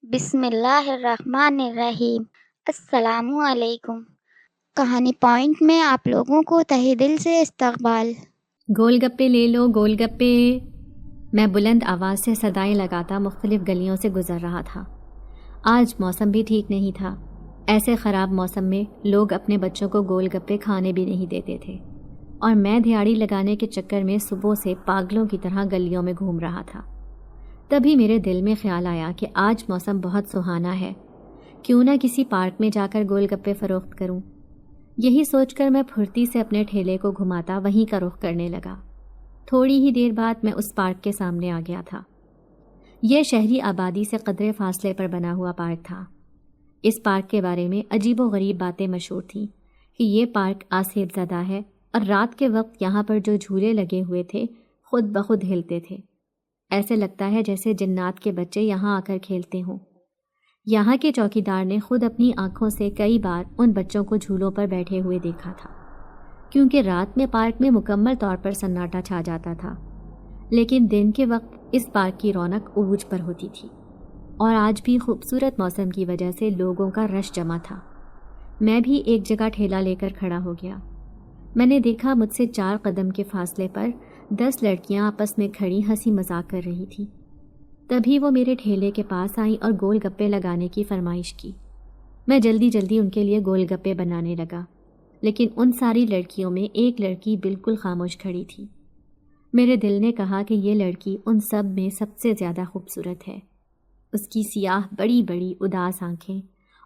بسم اللہ الرحمن الرحیم۔ السلام علیکم۔ کہانی پوائنٹ میں آپ لوگوں کو تہہ دل سے استقبال۔ گول گپے لے لو گول گپے، میں بلند آواز سے صدائیں لگاتا مختلف گلیوں سے گزر رہا تھا۔ آج موسم بھی ٹھیک نہیں تھا۔ ایسے خراب موسم میں لوگ اپنے بچوں کو گول گپے کھانے بھی نہیں دیتے تھے، اور میں دھیاڑی لگانے کے چکر میں صبح سے پاگلوں کی طرح گلیوں میں گھوم رہا تھا۔ تبھی میرے دل میں خیال آیا کہ آج موسم بہت سہانا ہے، کیوں نہ کسی پارک میں جا کر گول گپے فروخت کروں۔ یہی سوچ کر میں پھرتی سے اپنے ٹھیلے کو گھماتا وہیں کا رخ کرنے لگا۔ تھوڑی ہی دیر بعد میں اس پارک کے سامنے آ گیا تھا۔ یہ شہری آبادی سے قدرے فاصلے پر بنا ہوا پارک تھا۔ اس پارک کے بارے میں عجیب و غریب باتیں مشہور تھیں کہ یہ پارک آسیب زدہ ہے، اور رات کے وقت یہاں پر جو جھولے لگے ہوئے تھے خود بخود ہلتے تھے۔ ایسے لگتا ہے جیسے جنات کے بچے یہاں آ کر کھیلتے ہوں۔ یہاں کے چوکیدار نے خود اپنی آنکھوں سے کئی بار ان بچوں کو جھولوں پر بیٹھے ہوئے دیکھا تھا، کیونکہ رات میں پارک میں مکمل طور پر سناٹا چھا جاتا تھا، لیکن دن کے وقت اس پارک کی رونق عروج پر ہوتی تھی، اور آج بھی خوبصورت موسم کی وجہ سے لوگوں کا رش جمع تھا۔ میں بھی ایک جگہ ٹھیلا لے کر کھڑا ہو گیا۔ میں نے دیکھا مجھ سے 4 قدم کے فاصلے پر 10 لڑکیاں آپس میں کھڑی ہنسی مذاق کر رہی تھیں۔ تبھی وہ میرے ٹھیلے کے پاس آئیں اور گول گپے لگانے کی فرمائش کی۔ میں جلدی جلدی ان کے لیے گول گپے بنانے لگا، لیکن ان ساری لڑکیوں میں ایک لڑکی بالکل خاموش کھڑی تھی۔ میرے دل نے کہا کہ یہ لڑکی ان سب میں سب سے زیادہ خوبصورت ہے۔ اس کی سیاہ بڑی بڑی اداس آنکھیں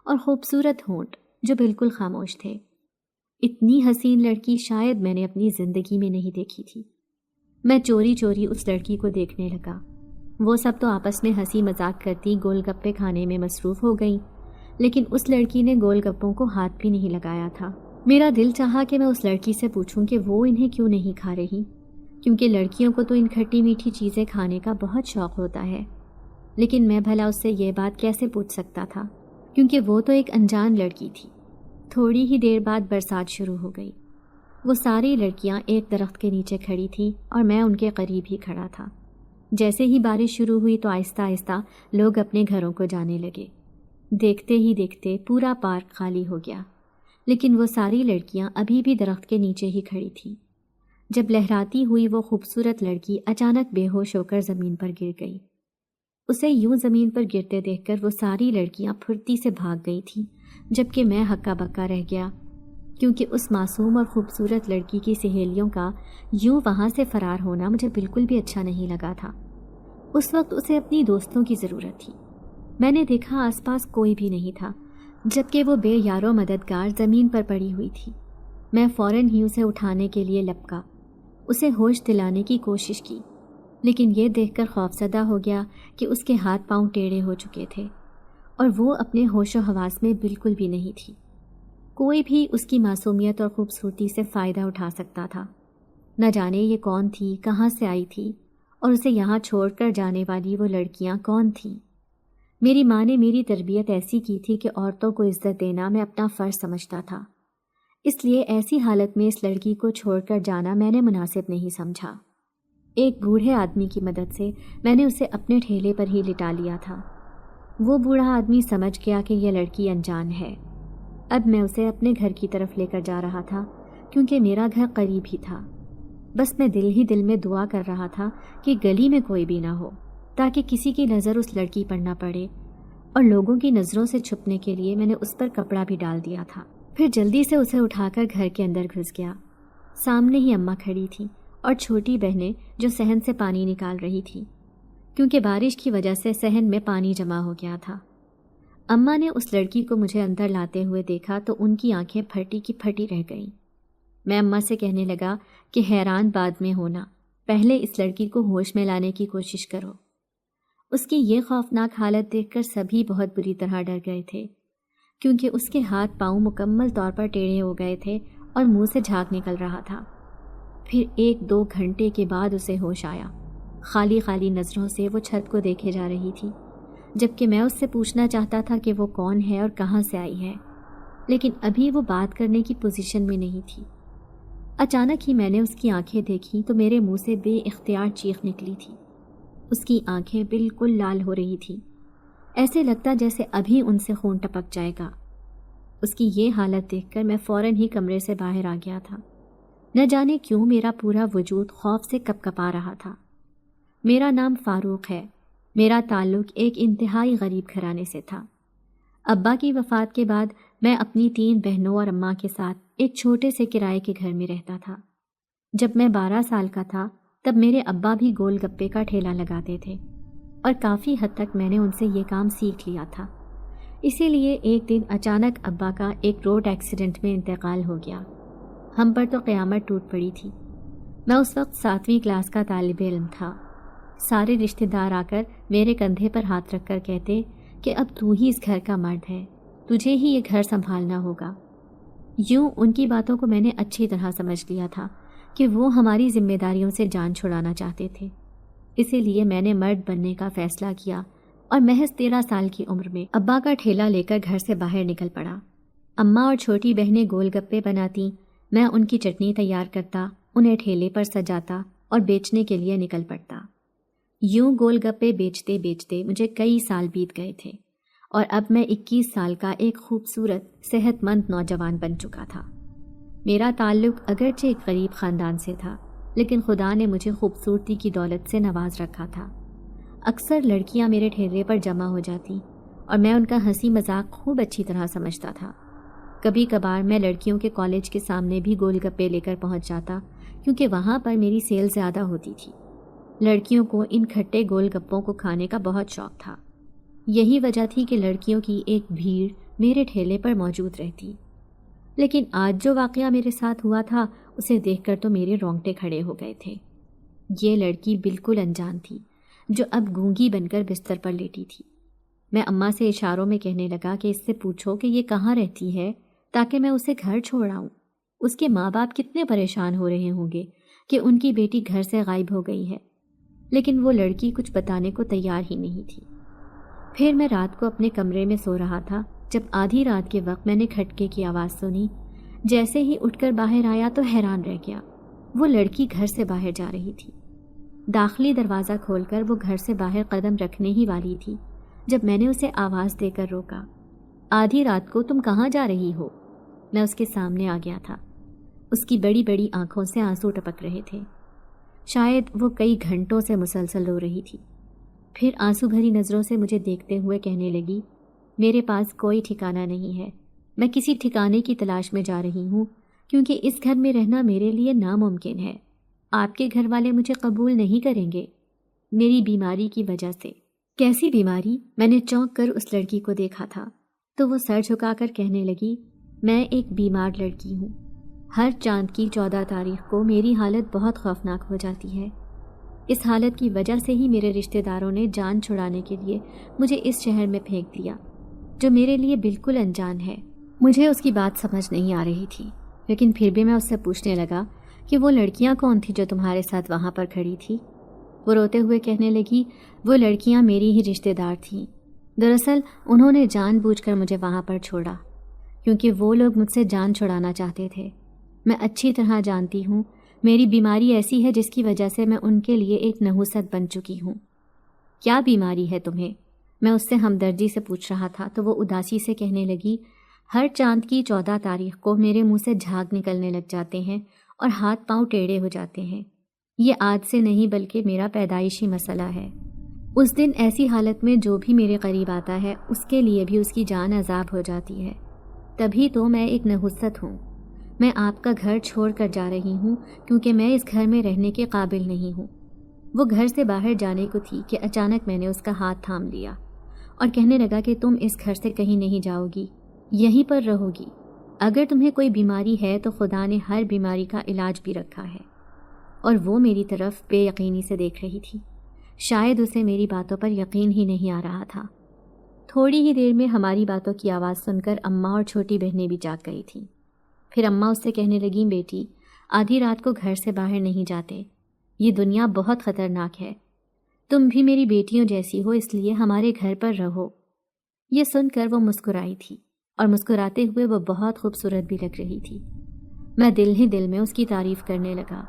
اور خوبصورت ہونٹ جو بالکل خاموش تھے۔ اتنی حسین لڑکی شاید میں نے اپنی زندگی میں نہیں دیکھی تھی۔ میں چوری چوری اس لڑکی کو دیکھنے لگا۔ وہ سب تو آپس میں ہنسی مذاق کرتی گول گپے کھانے میں مصروف ہو گئیں، لیکن اس لڑکی نے گول گپوں کو ہاتھ بھی نہیں لگایا تھا۔ میرا دل چاہا کہ میں اس لڑکی سے پوچھوں کہ وہ انہیں کیوں نہیں کھا رہی، کیونکہ لڑکیوں کو تو ان کھٹی میٹھی چیزیں کھانے کا بہت شوق ہوتا ہے۔ لیکن میں بھلا اس سے یہ بات کیسے پوچھ سکتا تھا، کیونکہ وہ تو ایک انجان لڑکی تھی۔ تھوڑی ہی دیر بعد برسات شروع ہو گئی۔ وہ ساری لڑکیاں ایک درخت کے نیچے کھڑی تھیں اور میں ان کے قریب ہی کھڑا تھا۔ جیسے ہی بارش شروع ہوئی تو آہستہ آہستہ لوگ اپنے گھروں کو جانے لگے۔ دیکھتے ہی دیکھتے پورا پارک خالی ہو گیا، لیکن وہ ساری لڑکیاں ابھی بھی درخت کے نیچے ہی کھڑی تھیں۔ جب لہراتی ہوئی وہ خوبصورت لڑکی اچانک بے ہوش ہو کر زمین پر گر گئی۔ اسے یوں زمین پر گرتے دیکھ کر وہ ساری لڑکیاں پھرتی سے بھاگ گئی تھیں، جبکہ میں ہکا بکا رہ گیا، کیونکہ اس معصوم اور خوبصورت لڑکی کی سہیلیوں کا یوں وہاں سے فرار ہونا مجھے بالکل بھی اچھا نہیں لگا تھا۔ اس وقت اسے اپنی دوستوں کی ضرورت تھی۔ میں نے دیکھا آس پاس کوئی بھی نہیں تھا، جبکہ وہ بے یار و مددگار زمین پر پڑی ہوئی تھی۔ میں فوراً ہی اسے اٹھانے کے لیے لپکا، اسے ہوش دلانے کی کوشش کی، لیکن یہ دیکھ کر خوفزدہ ہو گیا کہ اس کے ہاتھ پاؤں ٹیڑھے ہو چکے تھے، اور وہ اپنے ہوش و حواس میں بالکل بھی نہیں تھی۔ کوئی بھی اس کی معصومیت اور خوبصورتی سے فائدہ اٹھا سکتا تھا۔ نہ جانے یہ کون تھی، کہاں سے آئی تھی، اور اسے یہاں چھوڑ کر جانے والی وہ لڑکیاں کون تھیں۔ میری ماں نے میری تربیت ایسی کی تھی کہ عورتوں کو عزت دینا میں اپنا فرض سمجھتا تھا، اس لیے ایسی حالت میں اس لڑکی کو چھوڑ کر جانا میں نے مناسب نہیں سمجھا۔ ایک بوڑھے آدمی کی مدد سے میں نے اسے اپنے ٹھیلے پر ہی لٹا لیا تھا۔ وہ بوڑھا آدمی سمجھ گیا کہ یہ لڑکی انجان ہے۔ اب میں اسے اپنے گھر کی طرف لے کر جا رہا تھا، کیونکہ میرا گھر قریب ہی تھا۔ بس میں دل ہی دل میں دعا کر رہا تھا کہ گلی میں کوئی بھی نہ ہو، تاکہ کسی کی نظر اس لڑکی پر نہ پڑے، اور لوگوں کی نظروں سے چھپنے کے لیے میں نے اس پر کپڑا بھی ڈال دیا تھا۔ پھر جلدی سے اسے اٹھا کر گھر کے اندر گھس گیا۔ سامنے ہی اماں کھڑی تھی اور چھوٹی بہنیں جو صحن سے پانی نکال رہی تھی، کیونکہ بارش کی وجہ سے صحن میں پانی جمع ہو گیا تھا۔ اماں نے اس لڑکی کو مجھے اندر لاتے ہوئے دیکھا تو ان کی آنکھیں پھٹی کی پھٹی رہ گئیں۔ میں اماں سے کہنے لگا کہ حیران بعد میں ہونا، پہلے اس لڑکی کو ہوش میں لانے کی کوشش کرو۔ اس کی یہ خوفناک حالت دیکھ کر سبھی بہت بری طرح ڈر گئے تھے، کیونکہ اس کے ہاتھ پاؤں مکمل طور پر ٹیڑھے ہو گئے تھے اور منہ سے جھاگ نکل رہا تھا۔ پھر 1-2 گھنٹے کے بعد اسے ہوش آیا۔ خالی خالی نظروں سے وہ چھت کو دیکھے جا رہی تھی، جبکہ میں اس سے پوچھنا چاہتا تھا کہ وہ کون ہے اور کہاں سے آئی ہے، لیکن ابھی وہ بات کرنے کی پوزیشن میں نہیں تھی۔ اچانک ہی میں نے اس کی آنکھیں دیکھی تو میرے منہ سے بے اختیار چیخ نکلی تھی۔ اس کی آنکھیں بالکل لال ہو رہی تھیں۔ ایسے لگتا جیسے ابھی ان سے خون ٹپک جائے گا۔ اس کی یہ حالت دیکھ کر میں فوراً ہی کمرے سے باہر آ گیا تھا۔ نہ جانے کیوں میرا پورا وجود خوف سے کپ کپا رہا تھا۔ میرا نام فاروق ہے۔ میرا تعلق ایک انتہائی غریب گھرانے سے تھا۔ ابا کی وفات کے بعد میں اپنی 3 بہنوں اور اماں کے ساتھ ایک چھوٹے سے کرائے کے گھر میں رہتا تھا۔ جب میں 12 سال کا تھا تب میرے ابا بھی گول گپے کا ٹھیلا لگاتے تھے اور کافی حد تک میں نے ان سے یہ کام سیکھ لیا تھا۔ اسی لیے ایک دن اچانک ابا کا ایک روڈ ایکسیڈنٹ میں انتقال ہو گیا۔ ہم پر تو قیامت ٹوٹ پڑی تھی۔ میں اس وقت 7ویں کلاس کا طالب علم تھا۔ سارے رشتہ دار آ کر میرے کندھے پر ہاتھ رکھ کر کہتے کہ اب تو ہی اس گھر کا مرد ہے، تجھے ہی یہ گھر سنبھالنا ہوگا۔ یوں ان کی باتوں کو میں نے اچھی طرح سمجھ لیا تھا کہ وہ ہماری ذمہ داریوں سے جان چھڑانا چاہتے تھے۔ اسی لیے میں نے مرد بننے کا فیصلہ کیا اور محض 13 سال کی عمر میں ابا کا ٹھیلا لے کر گھر سے باہر نکل پڑا۔ اماں اور چھوٹی بہنیں گول گپے بناتی، میں ان کی چٹنی تیار کرتا، انہیں ٹھیلے پر سجاتا اور بیچنے کے لیے نکل پڑتا۔ یوں گول گپے بیچتے بیچتے مجھے کئی سال بیت گئے تھے اور اب میں 21 سال کا ایک خوبصورت صحت مند نوجوان بن چکا تھا۔ میرا تعلق اگرچہ ایک غریب خاندان سے تھا، لیکن خدا نے مجھے خوبصورتی کی دولت سے نواز رکھا تھا۔ اکثر لڑکیاں میرے ٹھیلے پر جمع ہو جاتی اور میں ان کا ہنسی مذاق خوب اچھی طرح سمجھتا تھا۔ کبھی کبھار میں لڑکیوں کے کالج کے سامنے بھی گول گپے لے کر پہنچ جاتا، کیونکہ وہاں پر میری سیل زیادہ ہوتی تھی۔ لڑکیوں کو ان کھٹے گول گپوں کو کھانے کا بہت شوق تھا۔ یہی وجہ تھی کہ لڑکیوں کی ایک بھیڑ میرے ٹھیلے پر موجود رہتی۔ لیکن آج جو واقعہ میرے ساتھ ہوا تھا اسے دیکھ کر تو میرے رونگٹے کھڑے ہو گئے تھے۔ یہ لڑکی بالکل انجان تھی جو اب گونگی بن کر بستر پر لیٹی تھی۔ میں اماں سے اشاروں میں کہنے لگا کہ اس سے پوچھو کہ یہ کہاں رہتی ہے تاکہ میں اسے گھر چھوڑ آؤں۔ اس کے ماں باپ کتنے پریشان ہو رہے ہوں گے کہ ان کی بیٹی گھر سے غائب ہو گئی ہے۔ لیکن وہ لڑکی کچھ بتانے کو تیار ہی نہیں تھی۔ پھر میں رات کو اپنے کمرے میں سو رہا تھا جب آدھی رات کے وقت میں نے کھٹکے کی آواز سنی۔ جیسے ہی اٹھ کر باہر آیا تو حیران رہ گیا۔ وہ لڑکی گھر سے باہر جا رہی تھی۔ داخلی دروازہ کھول کر وہ گھر سے باہر قدم رکھنے ہی والی تھی جب میں نے اسے آواز دے کر روکا۔ آدھی رات کو تم کہاں جا رہی ہو؟ میں اس کے سامنے آ گیا تھا۔ اس کی بڑی بڑی آنکھوں سے آنسو ٹپک رہے تھے۔ شاید وہ کئی گھنٹوں سے مسلسل رو رہی تھی۔ پھر آنسو بھری نظروں سے مجھے دیکھتے ہوئے کہنے لگی، میرے پاس کوئی ٹھکانہ نہیں ہے۔ میں کسی ٹھکانے کی تلاش میں جا رہی ہوں کیونکہ اس گھر میں رہنا میرے لیے ناممکن ہے۔ آپ کے گھر والے مجھے قبول نہیں کریں گے میری بیماری کی وجہ سے۔ کیسی بیماری؟ میں نے چونک کر اس لڑکی کو دیکھا تھا تو وہ سر جھکا کر کہنے لگی، میں ایک بیمار لڑکی ہوں۔ ہر چاند کی 14 تاریخ کو میری حالت بہت خوفناک ہو جاتی ہے۔ اس حالت کی وجہ سے ہی میرے رشتہ داروں نے جان چھڑانے کے لیے مجھے اس شہر میں پھینک دیا جو میرے لیے بالکل انجان ہے۔ مجھے اس کی بات سمجھ نہیں آ رہی تھی، لیکن پھر بھی میں اس سے پوچھنے لگا کہ وہ لڑکیاں کون تھیں جو تمہارے ساتھ وہاں پر کھڑی تھی؟ وہ روتے ہوئے کہنے لگی، وہ لڑکیاں میری ہی رشتہ دار تھیں۔ دراصل انہوں نے جان بوجھ کر مجھے وہاں پر چھوڑا کیونکہ وہ لوگ مجھ سے جان چھڑانا چاہتے تھے۔ میں اچھی طرح جانتی ہوں میری بیماری ایسی ہے جس کی وجہ سے میں ان کے لیے ایک نحوست بن چکی ہوں۔ کیا بیماری ہے تمہیں؟ میں اس سے ہمدردی سے پوچھ رہا تھا تو وہ اداسی سے کہنے لگی، ہر چاند کی 14 تاریخ کو میرے منہ سے جھاگ نکلنے لگ جاتے ہیں اور ہاتھ پاؤں ٹیڑھے ہو جاتے ہیں۔ یہ آج سے نہیں بلکہ میرا پیدائشی مسئلہ ہے۔ اس دن ایسی حالت میں جو بھی میرے قریب آتا ہے اس کے لیے بھی اس کی جان عذاب ہو جاتی ہے۔ تبھی تو میں ایک نحوست ہوں۔ میں آپ کا گھر چھوڑ کر جا رہی ہوں کیونکہ میں اس گھر میں رہنے کے قابل نہیں ہوں۔ وہ گھر سے باہر جانے کو تھی کہ اچانک میں نے اس کا ہاتھ تھام لیا اور کہنے لگا کہ تم اس گھر سے کہیں نہیں جاؤ گی، یہیں پر رہو گی۔ اگر تمہیں کوئی بیماری ہے تو خدا نے ہر بیماری کا علاج بھی رکھا ہے۔ اور وہ میری طرف بے یقینی سے دیکھ رہی تھی۔ شاید اسے میری باتوں پر یقین ہی نہیں آ رہا تھا۔ تھوڑی ہی دیر میں ہماری باتوں کی آواز سن کر اماں اور چھوٹی بہنیں بھی جاگ گئی تھیں۔ پھر اماں اس سے کہنے لگیں، بیٹی آدھی رات کو گھر سے باہر نہیں جاتے، یہ دنیا بہت خطرناک ہے۔ تم بھی میری بیٹیوں جیسی ہو، اس لیے ہمارے گھر پر رہو۔ یہ سن کر وہ مسکرائی تھی اور مسکراتے ہوئے وہ بہت خوبصورت بھی لگ رہی تھی۔ میں دل ہی دل میں اس کی تعریف کرنے لگا۔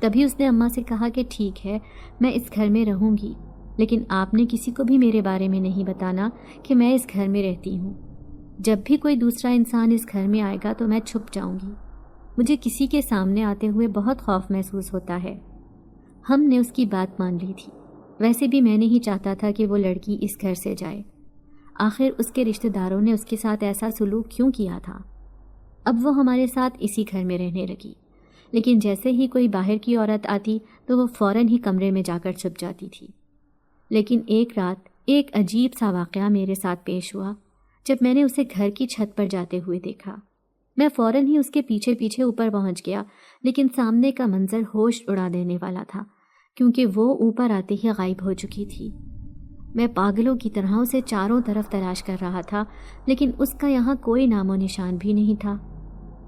تبھی اس نے اماں سے کہا کہ ٹھیک ہے، میں اس گھر میں رہوں گی، لیکن آپ نے کسی کو بھی میرے بارے میں نہیں بتانا کہ میں اس گھر میں رہتی ہوں۔ جب بھی کوئی دوسرا انسان اس گھر میں آئے گا تو میں چھپ جاؤں گی۔ مجھے کسی کے سامنے آتے ہوئے بہت خوف محسوس ہوتا ہے۔ ہم نے اس کی بات مان لی تھی۔ ویسے بھی میں نہیں چاہتا تھا کہ وہ لڑکی اس گھر سے جائے۔ آخر اس کے رشتہ داروں نے اس کے ساتھ ایسا سلوک کیوں کیا تھا؟ اب وہ ہمارے ساتھ اسی گھر میں رہنے لگی، لیکن جیسے ہی کوئی باہر کی عورت آتی تو وہ فوراً ہی کمرے میں جا کر چھپ جاتی تھی۔ لیکن ایک رات ایک عجیب سا واقعہ میرے ساتھ پیش ہوا جب میں نے اسے گھر کی چھت پر جاتے ہوئے دیکھا۔ میں فوراً ہی اس کے پیچھے پیچھے اوپر پہنچ گیا، لیکن سامنے کا منظر ہوش اڑا دینے والا تھا کیونکہ وہ اوپر آتے ہی غائب ہو چکی تھی۔ میں پاگلوں کی طرح اسے چاروں طرف تلاش کر رہا تھا، لیکن اس کا یہاں کوئی نام و نشان بھی نہیں تھا۔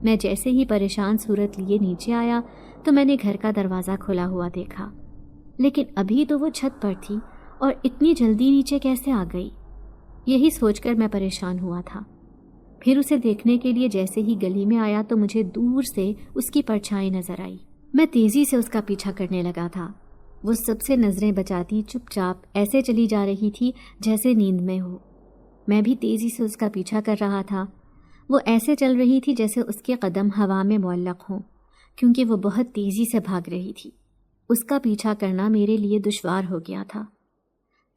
میں جیسے ہی پریشان صورت لیے نیچے آیا تو میں نے گھر کا دروازہ کھلا ہوا دیکھا، لیکن ابھی تو وہ چھت پر تھی اور اتنی جلدی نیچے کیسے آ گئی؟ یہی سوچ کر میں پریشان ہوا تھا۔ پھر اسے دیکھنے کے لیے جیسے ہی گلی میں آیا تو مجھے دور سے اس کی پرچھائی نظر آئی۔ میں تیزی سے اس کا پیچھا کرنے لگا تھا۔ وہ سب سے نظریں بچاتی چپ چاپ ایسے چلی جا رہی تھی جیسے نیند میں ہو۔ میں بھی تیزی سے اس کا پیچھا کر رہا تھا۔ وہ ایسے چل رہی تھی جیسے اس کے قدم ہوا میں معلق ہوں، کیونکہ وہ بہت تیزی سے بھاگ رہی تھی۔ اس کا پیچھا کرنا میرے لیے دشوار ہو گیا تھا۔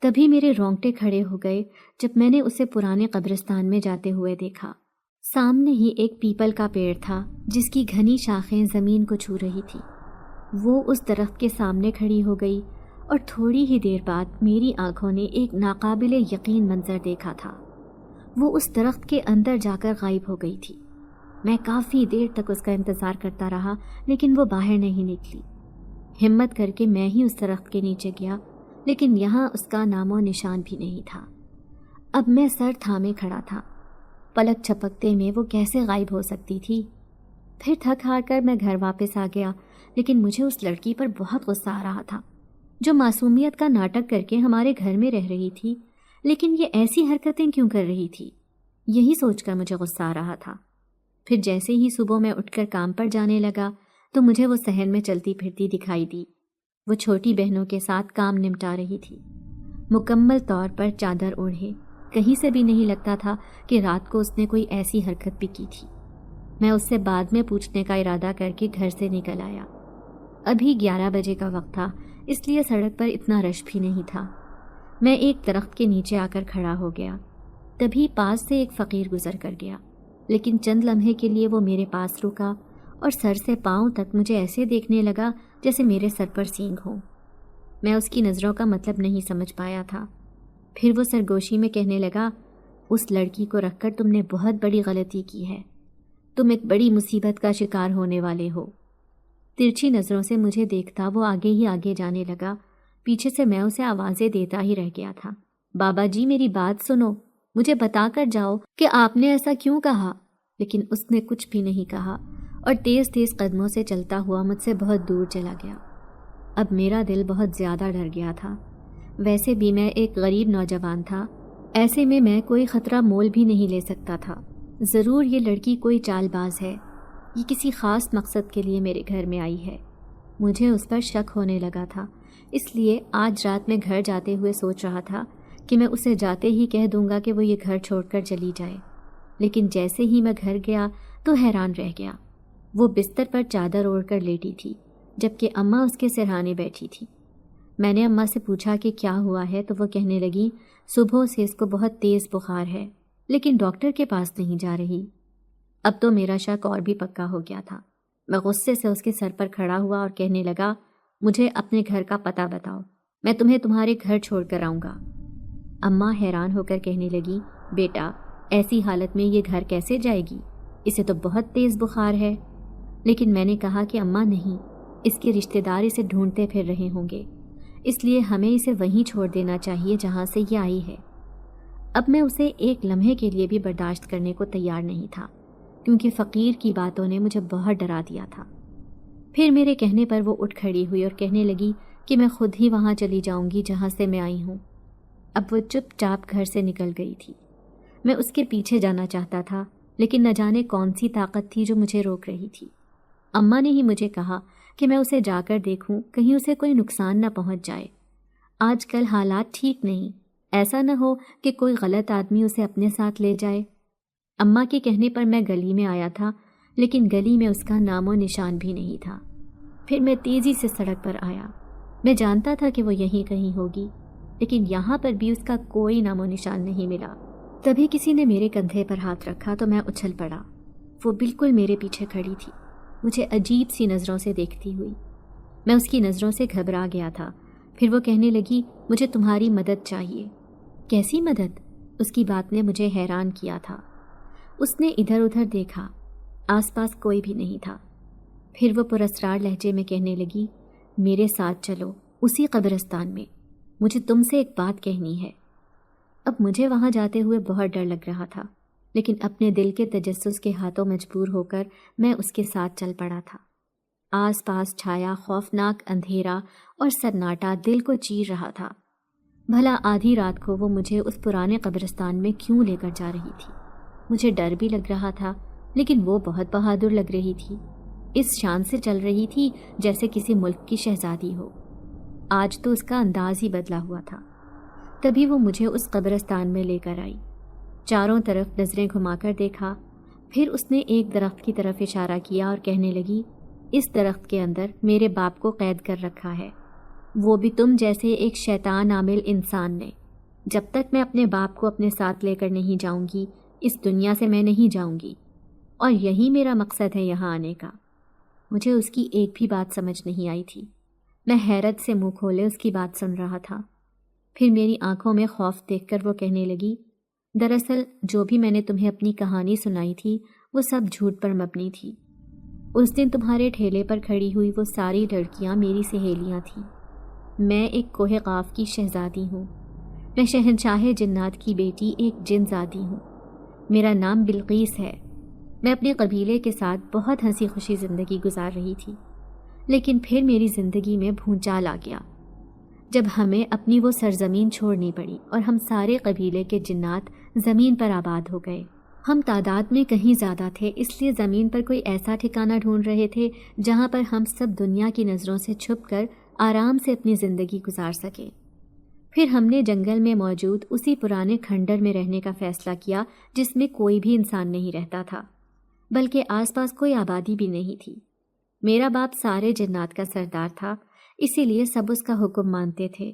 تبھی میرے رونگٹے کھڑے ہو گئے جب میں نے اسے پرانے قبرستان میں جاتے ہوئے دیکھا۔ سامنے ہی ایک پیپل کا پیڑ تھا جس کی گھنی شاخیں زمین کو چھو رہی تھی۔ وہ اس درخت کے سامنے کھڑی ہو گئی اور تھوڑی ہی دیر بعد میری آنکھوں نے ایک ناقابل یقین منظر دیکھا تھا۔ وہ اس درخت کے اندر جا کر غائب ہو گئی تھی۔ میں کافی دیر تک اس کا انتظار کرتا رہا، لیکن وہ باہر نہیں نکلی۔ ہمت کر کے میں ہی اس درخت کے نیچے گیا، لیکن یہاں اس کا نام و نشان بھی نہیں تھا۔ اب میں سر تھامے کھڑا تھا۔ پلک جھپکتے میں وہ کیسے غائب ہو سکتی تھی؟ پھر تھک ہار کر میں گھر واپس آ گیا، لیکن مجھے اس لڑکی پر بہت غصہ آ رہا تھا جو معصومیت کا ناٹک کر کے ہمارے گھر میں رہ رہی تھی، لیکن یہ ایسی حرکتیں کیوں کر رہی تھی؟ یہی سوچ کر مجھے غصہ آ رہا تھا۔ پھر جیسے ہی صبح میں اٹھ کر کام پر جانے لگا تو مجھے وہ صحن میں چلتی پھرتی دکھائی دی۔ وہ چھوٹی بہنوں کے ساتھ کام نمٹا رہی تھی، مکمل طور پر چادر اوڑھے۔ کہیں سے بھی نہیں لگتا تھا کہ رات کو اس نے کوئی ایسی حرکت بھی کی تھی۔ میں اس سے بعد میں پوچھنے کا ارادہ کر کے گھر سے نکل آیا۔ ابھی 11 بجے کا وقت تھا، اس لیے سڑک پر اتنا رش بھی نہیں تھا۔ میں ایک درخت کے نیچے آ کر کھڑا ہو گیا۔ تبھی پاس سے ایک فقیر گزر کر گیا، لیکن چند لمحے کے لیے وہ میرے پاس رکا اور سر سے پاؤں تک مجھے ایسے دیکھنے لگا جیسے میرے سر پر سینگ ہو۔ میں اس کی نظروں کا مطلب نہیں سمجھ پایا تھا۔ پھر وہ سرگوشی میں کہنے لگا، اس لڑکی کو رکھ کر تم نے بہت بڑی غلطی کی ہے، تم ایک بڑی مصیبت کا شکار ہونے والے ہو۔ ترچھی نظروں سے مجھے دیکھتا وہ آگے ہی آگے جانے لگا۔ پیچھے سے میں اسے آوازیں دیتا ہی رہ گیا تھا، بابا جی میری بات سنو، مجھے بتا کر جاؤ کہ آپ نے ایسا کیوں کہا۔ لیکن اس نے کچھ بھی نہیں کہا اور تیز تیز قدموں سے چلتا ہوا مجھ سے بہت دور چلا گیا۔ اب میرا دل بہت زیادہ ڈر گیا تھا۔ ویسے بھی میں ایک غریب نوجوان تھا، ایسے میں کوئی خطرہ مول بھی نہیں لے سکتا تھا۔ ضرور یہ لڑکی کوئی چال باز ہے، یہ کسی خاص مقصد کے لیے میرے گھر میں آئی ہے۔ مجھے اس پر شک ہونے لگا تھا، اس لیے آج رات میں گھر جاتے ہوئے سوچ رہا تھا کہ میں اسے جاتے ہی کہہ دوں گا کہ وہ یہ گھر چھوڑ کر چلی جائے۔ لیکن جیسے ہی میں گھر گیا تو حیران رہ گیا۔ وہ بستر پر چادر اوڑھ کر لیٹی تھی، جبکہ اماں اس کے سرہانے بیٹھی تھی۔ میں نے اماں سے پوچھا کہ کیا ہوا ہے تو وہ کہنے لگی، صبح سے اس کو بہت تیز بخار ہے، لیکن ڈاکٹر کے پاس نہیں جا رہی۔ اب تو میرا شک اور بھی پکا ہو گیا تھا۔ میں غصے سے اس کے سر پر کھڑا ہوا اور کہنے لگا، مجھے اپنے گھر کا پتہ بتاؤ، میں تمہیں تمہارے گھر چھوڑ کر آؤں گا۔ اماں حیران ہو کر کہنے لگی، بیٹا ایسی حالت میں یہ گھر کیسے جائے گی، اسے تو بہت تیز بخار ہے۔ لیکن میں نے کہا کہ اماں نہیں، اس کے رشتہ دار اسے ڈھونڈتے پھر رہے ہوں گے، اس لیے ہمیں اسے وہیں چھوڑ دینا چاہیے جہاں سے یہ آئی ہے۔ اب میں اسے ایک لمحے کے لیے بھی برداشت کرنے کو تیار نہیں تھا، کیونکہ فقیر کی باتوں نے مجھے بہت ڈرا دیا تھا۔ پھر میرے کہنے پر وہ اٹھ کھڑی ہوئی اور کہنے لگی کہ میں خود ہی وہاں چلی جاؤں گی جہاں سے میں آئی ہوں۔ اب وہ چپ چاپ گھر سے نکل گئی تھی۔ میں اس کے پیچھے جانا چاہتا تھا، لیکن نہ جانے کون سی طاقت تھی جو مجھے روک رہی تھی۔ اماں نے ہی مجھے کہا کہ میں اسے جا کر دیکھوں، کہیں اسے کوئی نقصان نہ پہنچ جائے۔ آج کل حالات ٹھیک نہیں، ایسا نہ ہو کہ کوئی غلط آدمی اسے اپنے ساتھ لے جائے۔ اماں کے کہنے پر میں گلی میں آیا تھا، لیکن گلی میں اس کا نام و نشان بھی نہیں تھا۔ پھر میں تیزی سے سڑک پر آیا۔ میں جانتا تھا کہ وہ یہیں کہیں ہوگی، لیکن یہاں پر بھی اس کا کوئی نام و نشان نہیں ملا۔ تبھی کسی نے میرے کندھے پر ہاتھ رکھا تو میں اچھل پڑا۔ وہ بالکل میرے پیچھے کھڑی تھی، مجھے عجیب سی نظروں سے دیکھتی ہوئی۔ میں اس کی نظروں سے گھبرا گیا تھا۔ پھر وہ کہنے لگی، مجھے تمہاری مدد چاہیے۔ کیسی مدد؟ اس کی بات نے مجھے حیران کیا تھا۔ اس نے ادھر ادھر دیکھا، آس پاس کوئی بھی نہیں تھا۔ پھر وہ پراسرار لہجے میں کہنے لگی، میرے ساتھ چلو اسی قبرستان میں، مجھے تم سے ایک بات کہنی ہے۔ اب مجھے وہاں جاتے ہوئے بہت ڈر لگ رہا تھا، لیکن اپنے دل کے تجسس کے ہاتھوں مجبور ہو کر میں اس کے ساتھ چل پڑا تھا۔ آس پاس چھایا خوفناک اندھیرا اور سناٹا دل کو چیر رہا تھا۔ بھلا آدھی رات کو وہ مجھے اس پرانے قبرستان میں کیوں لے کر جا رہی تھی؟ مجھے ڈر بھی لگ رہا تھا، لیکن وہ بہت بہادر لگ رہی تھی۔ اس شان سے چل رہی تھی جیسے کسی ملک کی شہزادی ہو۔ آج تو اس کا انداز ہی بدلا ہوا تھا۔ تبھی وہ مجھے اس قبرستان میں لے کر آئی۔ چاروں طرف نظریں گھما کر دیکھا، پھر اس نے ایک درخت کی طرف اشارہ کیا اور کہنے لگی، اس درخت کے اندر میرے باپ کو قید کر رکھا ہے، وہ بھی تم جیسے ایک شیطان عامل انسان نے۔ جب تک میں اپنے باپ کو اپنے ساتھ لے کر نہیں جاؤں گی، اس دنیا سے میں نہیں جاؤں گی، اور یہی میرا مقصد ہے یہاں آنے کا۔ مجھے اس کی ایک بھی بات سمجھ نہیں آئی تھی۔ میں حیرت سے منہ کھولے اس کی بات سن رہا تھا۔ پھر میری آنکھوں میں خوف دیکھ کر وہ کہنے لگی، دراصل جو بھی میں نے تمہیں اپنی کہانی سنائی تھی وہ سب جھوٹ پر مبنی تھی۔ اس دن تمہارے ٹھیلے پر کھڑی ہوئی وہ ساری لڑکیاں میری سہیلیاں تھیں۔ میں ایک کوہ قاف کی شہزادی ہوں، میں شہنشاہ جنات کی بیٹی ایک جن زادی ہوں۔ میرا نام بلقیس ہے۔ میں اپنے قبیلے کے ساتھ بہت ہنسی خوشی زندگی گزار رہی تھی، لیکن پھر میری زندگی میں بھونچال آ گیا جب ہمیں اپنی وہ سرزمین چھوڑنی پڑی اور ہم سارے قبیلے کے جنات زمین پر آباد ہو گئے۔ ہم تعداد میں کہیں زیادہ تھے، اس لیے زمین پر کوئی ایسا ٹھکانہ ڈھونڈ رہے تھے جہاں پر ہم سب دنیا کی نظروں سے چھپ کر آرام سے اپنی زندگی گزار سکیں۔ پھر ہم نے جنگل میں موجود اسی پرانے کھنڈر میں رہنے کا فیصلہ کیا جس میں کوئی بھی انسان نہیں رہتا تھا، بلکہ آس پاس کوئی آبادی بھی نہیں تھی۔ میرا باپ سارے جنات کا سردار تھا، اسی لیے سب اس کا حکم مانتے تھے۔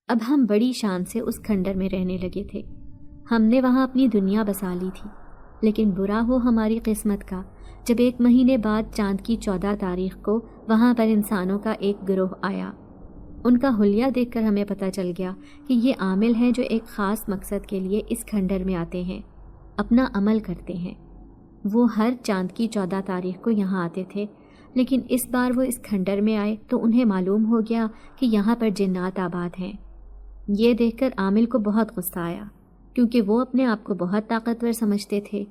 اب ہم بڑی شان سے اس کھنڈر میں رہنے لگے تھے۔ ہم نے وہاں اپنی دنیا بسا لی تھی، لیکن برا ہو ہماری قسمت کا جب 1 مہینے بعد چاند کی 14 تاریخ کو وہاں پر انسانوں کا ایک گروہ آیا۔ ان کا حلیہ دیکھ کر ہمیں پتہ چل گیا کہ یہ عامل ہیں جو ایک خاص مقصد کے لیے اس کھنڈر میں آتے ہیں، اپنا عمل کرتے ہیں۔ وہ ہر چاند کی 14 تاریخ کو یہاں آتے تھے، لیکن اس بار وہ اس کھنڈر میں آئے تو انہیں معلوم ہو گیا کہ یہاں پر جنات آباد ہیں۔ یہ دیکھ کر عامل کو بہت غصہ آیا، کیونکہ وہ اپنے آپ کو بہت طاقتور سمجھتے تھے۔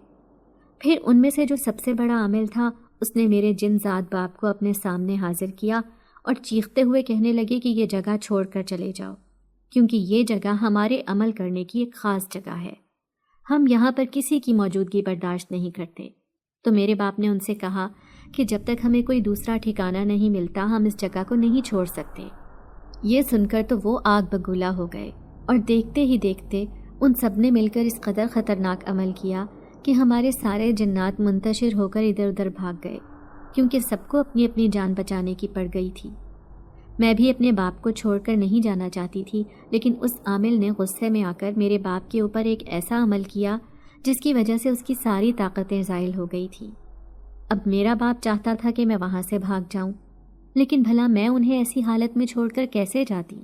پھر ان میں سے جو سب سے بڑا عامل تھا، اس نے میرے جن زاد باپ کو اپنے سامنے حاضر کیا اور چیختے ہوئے کہنے لگے کہ یہ جگہ چھوڑ کر چلے جاؤ، کیونکہ یہ جگہ ہمارے عمل کرنے کی ایک خاص جگہ ہے۔ ہم یہاں پر کسی کی موجودگی برداشت نہیں کرتے۔ تو میرے باپ نے ان سے کہا کہ جب تک ہمیں کوئی دوسرا ٹھکانہ نہیں ملتا ہم اس جگہ کو نہیں چھوڑ سکتے۔ یہ سن کر تو وہ آگ بگولا ہو گئے، اور دیکھتے ہی دیکھتے ان سب نے مل کر اس قدر خطرناک عمل کیا کہ ہمارے سارے جنات منتشر ہو کر ادھر ادھر بھاگ گئے، کیونکہ سب کو اپنی اپنی جان بچانے کی پڑ گئی تھی۔ میں بھی اپنے باپ کو چھوڑ کر نہیں جانا چاہتی تھی، لیکن اس عامل نے غصے میں آ کر میرے باپ کے اوپر ایک ایسا عمل کیا جس کی وجہ سے اس کی ساری طاقتیں زائل ہو گئی تھی۔ اب میرا باپ چاہتا تھا کہ میں وہاں سے بھاگ جاؤں، لیکن بھلا میں انہیں ایسی حالت میں چھوڑ کر کیسے جاتی؟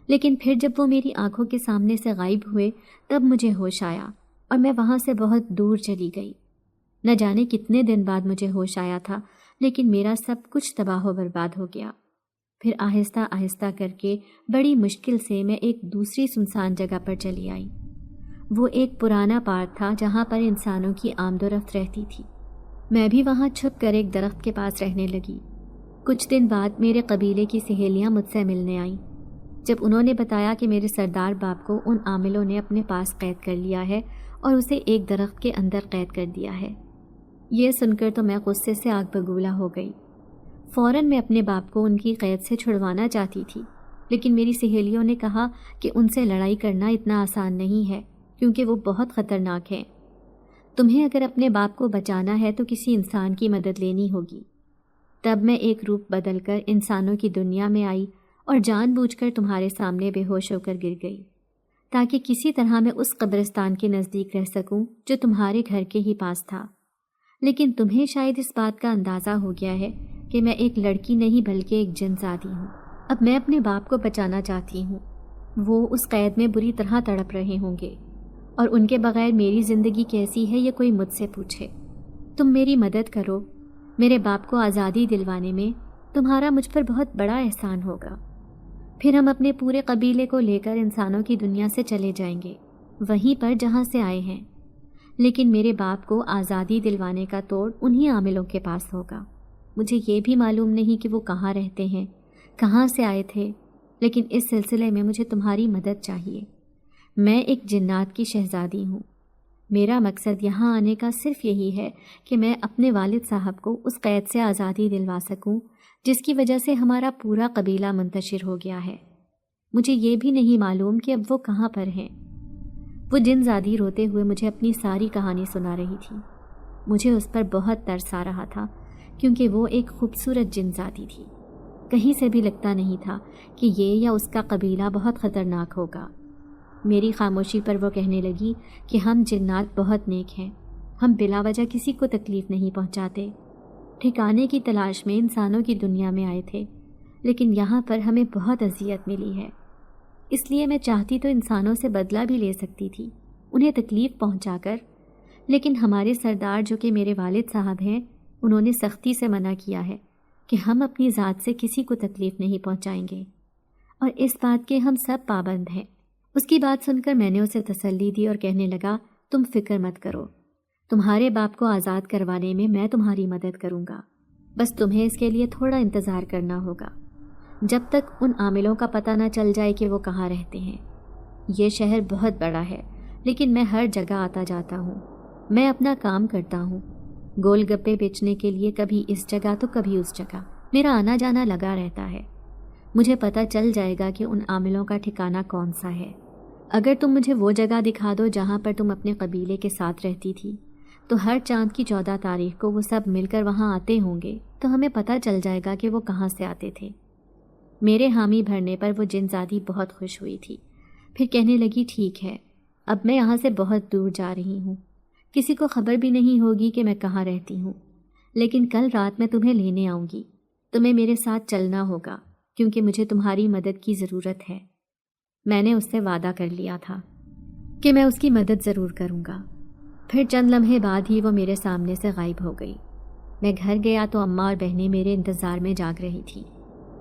لیکن پھر جب وہ میری آنکھوں کے سامنے سے غائب ہوئے تب مجھے ہوش آیا، اور میں وہاں سے بہت دور چلی گئی۔ نہ جانے کتنے دن بعد مجھے ہوش آیا تھا، لیکن میرا سب کچھ تباہ و برباد ہو گیا۔ پھر آہستہ آہستہ کر کے بڑی مشکل سے میں ایک دوسری سنسان جگہ پر چلی آئی۔ وہ ایک پرانا پارک تھا جہاں پر انسانوں کی آمد و رفت رہتی تھی۔ میں بھی وہاں چھپ کر ایک درخت کے پاس رہنے لگی۔ کچھ دن بعد میرے قبیلے کی سہیلیاں مجھ سے ملنے آئیں۔ جب انہوں نے بتایا کہ میرے سردار باپ کو ان عاملوں نے اپنے پاس قید کر لیا ہے اور اسے ایک درخت کے اندر قید کر دیا ہے، یہ سن کر تو میں غصے سے آگ بگولا ہو گئی۔ فوراً میں اپنے باپ کو ان کی قید سے چھڑوانا چاہتی تھی، لیکن میری سہیلیوں نے کہا کہ ان سے لڑائی کرنا اتنا آسان نہیں ہے کیونکہ وہ بہت خطرناک ہیں۔ تمہیں اگر اپنے باپ کو بچانا ہے تو کسی انسان کی مدد لینی ہوگی۔ تب میں ایک روپ بدل کر انسانوں کی دنیا میں آئی اور جان بوجھ کر تمہارے سامنے بے ہوش ہو کر گر گئی، تاکہ کسی طرح میں اس قبرستان کے نزدیک رہ سکوں جو تمہارے گھر کے ہی پاس تھا۔ لیکن تمہیں شاید اس بات کا اندازہ ہو گیا ہے کہ میں ایک لڑکی نہیں بلکہ ایک جن زادی ہوں۔ اب میں اپنے باپ کو بچانا چاہتی ہوں۔ وہ اس قید میں بری طرح تڑپ رہے ہوں گے، اور ان کے بغیر میری زندگی کیسی ہے یہ کوئی مجھ سے پوچھے۔ تم میری مدد کرو، میرے باپ کو آزادی دلوانے میں تمہارا مجھ پر بہت بڑا احسان ہوگا۔ پھر ہم اپنے پورے قبیلے کو لے کر انسانوں کی دنیا سے چلے جائیں گے، وہیں پر جہاں سے آئے ہیں۔ لیکن میرے باپ کو آزادی دلوانے کا توڑ انہی عاملوں کے پاس ہوگا۔ مجھے یہ بھی معلوم نہیں کہ وہ کہاں رہتے ہیں، کہاں سے آئے تھے، لیکن اس سلسلے میں مجھے تمہاری مدد چاہیے۔ میں ایک جنات کی شہزادی ہوں۔ میرا مقصد یہاں آنے کا صرف یہی ہے کہ میں اپنے والد صاحب کو اس قید سے آزادی دلوا سکوں جس کی وجہ سے ہمارا پورا قبیلہ منتشر ہو گیا ہے۔ مجھے یہ بھی نہیں معلوم کہ اب وہ کہاں پر ہیں۔ وہ جن زادی روتے ہوئے مجھے اپنی ساری کہانی سنا رہی تھی۔ مجھے اس پر بہت ترس آ رہا تھا کیونکہ وہ ایک خوبصورت جن زادی تھی۔ کہیں سے بھی لگتا نہیں تھا کہ یہ یا اس کا قبیلہ بہت خطرناک ہوگا۔ میری خاموشی پر وہ کہنے لگی کہ ہم جنات بہت نیک ہیں، ہم بلا وجہ کسی کو تکلیف نہیں پہنچاتے۔ ٹھکانے کی تلاش میں انسانوں کی دنیا میں آئے تھے، لیکن یہاں پر ہمیں بہت اذیت ملی ہے۔ اس لیے میں چاہتی تو انسانوں سے بدلہ بھی لے سکتی تھی، انہیں تکلیف پہنچا کر، لیکن ہمارے سردار جو کہ میرے والد صاحب ہیں، انہوں نے سختی سے منع کیا ہے کہ ہم اپنی ذات سے کسی کو تکلیف نہیں پہنچائیں گے، اور اس بات کے ہم سب پابند ہیں۔ اس کی بات سن کر میں نے اسے تسلی دی اور کہنے لگا، تم فکر مت کرو، تمہارے باپ کو آزاد کروانے میں تمہاری مدد کروں گا، بس تمہیں اس کے لیے تھوڑا انتظار کرنا ہوگا، جب تک ان عاملوں کا پتہ نہ چل جائے کہ وہ کہاں رہتے ہیں۔ یہ شہر بہت بڑا ہے، لیکن میں ہر جگہ آتا جاتا ہوں، میں اپنا کام کرتا ہوں، گول گپے بیچنے کے لیے کبھی اس جگہ تو کبھی اس جگہ میرا آنا جانا لگا رہتا ہے۔ مجھے پتہ چل جائے گا کہ ان عاملوں کا ٹھکانہ کون سا ہے۔ اگر تم مجھے وہ جگہ دکھا دو جہاں پر تم اپنے قبیلے کے ساتھ رہتی تھی، تو ہر چاند کی 14 تاریخ کو وہ سب مل کر وہاں آتے ہوں گے، تو ہمیں پتہ چل جائے گا کہ وہ کہاں سے آتے تھے۔ میرے حامی بھرنے پر وہ جن زادی بہت خوش ہوئی تھی، پھر کہنے لگی، ٹھیک ہے، اب میں یہاں سے بہت دور جا رہی ہوں، کسی کو خبر بھی نہیں ہوگی کہ میں کہاں رہتی ہوں، لیکن کل رات میں تمہیں لینے آؤں گی، تمہیں میرے ساتھ چلنا ہوگا کیونکہ مجھے تمہاری مدد کی ضرورت ہے۔ میں نے اس سے وعدہ کر لیا تھا کہ میں اس کی مدد ضرور کروں گا۔ پھر چند لمحے بعد ہی وہ میرے سامنے سے غائب ہو گئی۔ میں گھر گیا تو اماں اور بہنیں میرے انتظار میں جاگ رہی تھی۔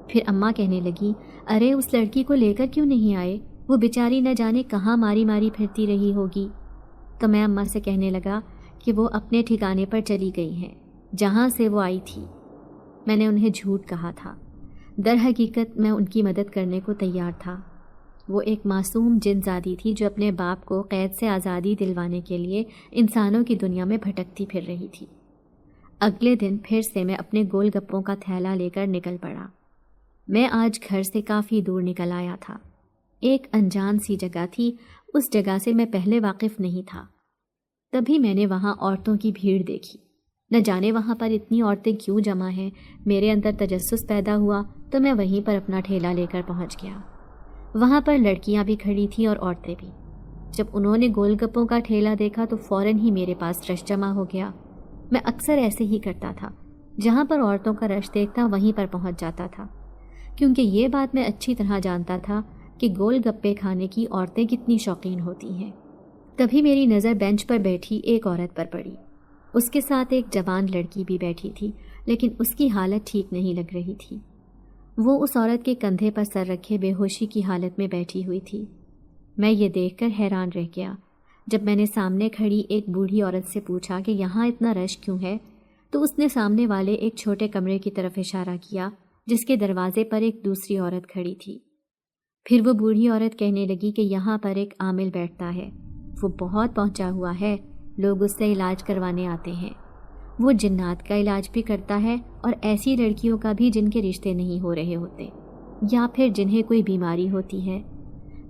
پھر اماں کہنے لگی، ارے اس لڑکی کو لے کر کیوں نہیں آئے؟ وہ بیچاری نہ جانے کہاں ماری ماری پھرتی رہی ہوگی۔ تو میں اماں سے کہنے لگا کہ وہ اپنے ٹھکانے پر چلی گئی ہیں جہاں سے وہ آئی تھی۔ میں نے انہیں جھوٹ کہا تھا، در حقیقت میں ان کی مدد کرنے کو تیار تھا۔ وہ ایک معصوم جن زادی تھی جو اپنے باپ کو قید سے آزادی دلوانے کے لیے انسانوں کی دنیا میں بھٹکتی پھر رہی تھی۔ اگلے دن پھر سے میں اپنے گول گپوں کا تھیلا لے کر نکل پڑا۔ میں آج گھر سے کافی دور نکل آیا تھا، ایک انجان سی جگہ تھی، اس جگہ سے میں پہلے واقف نہیں تھا۔ تبھی میں نے وہاں عورتوں کی بھیڑ دیکھی، نہ جانے وہاں پر اتنی عورتیں کیوں جمع ہیں۔ میرے اندر تجسس پیدا ہوا تو میں وہیں پر اپنا ٹھیلا لے کر پہنچ گیا۔ وہاں پر لڑکیاں بھی کھڑی تھیں اور عورتیں بھی۔ جب انہوں نے گول گپوں کا ٹھیلا دیکھا تو فوراً ہی میرے پاس رش جمع ہو گیا۔ میں اکثر ایسے ہی کرتا تھا، جہاں پر عورتوں کا رش دیکھتا وہیں پر پہنچ جاتا تھا، کیونکہ یہ بات میں اچھی طرح جانتا تھا کہ گول گپے کھانے کی عورتیں کتنی شوقین ہوتی ہیں۔ تبھی میری نظر بینچ پر بیٹھی ایک عورت پر پڑی۔ اس کے ساتھ ایک جوان لڑکی بھی بیٹھی تھی، لیکن اس کی حالت ٹھیک نہیں لگ رہی تھی۔ وہ اس عورت کے کندھے پر سر رکھے بے ہوشی کی حالت میں بیٹھی ہوئی تھی۔ میں یہ دیکھ کر حیران رہ گیا۔ جب میں نے سامنے کھڑی ایک بوڑھی عورت سے پوچھا کہ یہاں اتنا رش کیوں ہے، تو اس نے سامنے والے ایک چھوٹے کمرے کی طرف اشارہ کیا جس کے دروازے پر ایک دوسری عورت کھڑی تھی۔ پھر وہ بوڑھی عورت کہنے لگی کہ یہاں پر ایک عامل بیٹھتا ہے، وہ بہت پہنچا ہوا ہے، لوگ اس سے علاج کروانے آتے ہیں۔ وہ جنات کا علاج بھی کرتا ہے اور ایسی لڑکیوں کا بھی جن کے رشتے نہیں ہو رہے ہوتے۔ یا پھر جنہیں کوئی بیماری ہوتی ہے،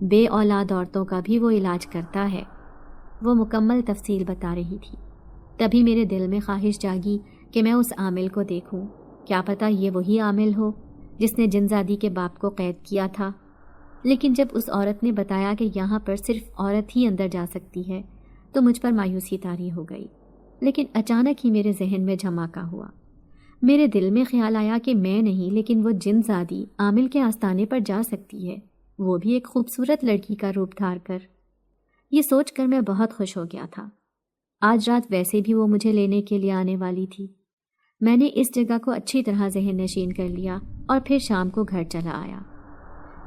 بے اولاد عورتوں کا بھی وہ علاج کرتا ہے۔ وہ مکمل تفصیل بتا رہی تھی۔ تبھی میرے دل میں خواہش جاگی کہ میں اس عامل کو دیکھوں، کیا پتہ یہ وہی عامل ہو جس نے جنزادی کے باپ کو قید کیا تھا۔ لیکن جب اس عورت نے بتایا کہ یہاں پر صرف عورت ہی اندر جا سکتی ہے تو مجھ پر مایوسی طاری ہو گئی۔ لیکن اچانک ہی میرے ذہن میں جھماکا ہوا۔ میرے دل میں خیال آیا کہ میں نہیں لیکن وہ جنزادی عامل کے آستانے پر جا سکتی ہے، وہ بھی ایک خوبصورت لڑکی کا روپ دھار کر۔ یہ سوچ کر میں بہت خوش ہو گیا تھا۔ آج رات ویسے بھی وہ مجھے لینے کے لیے آنے والی تھی۔ میں نے اس جگہ کو اچھی طرح ذہن نشین کر لیا اور پھر شام کو گھر چلا آیا۔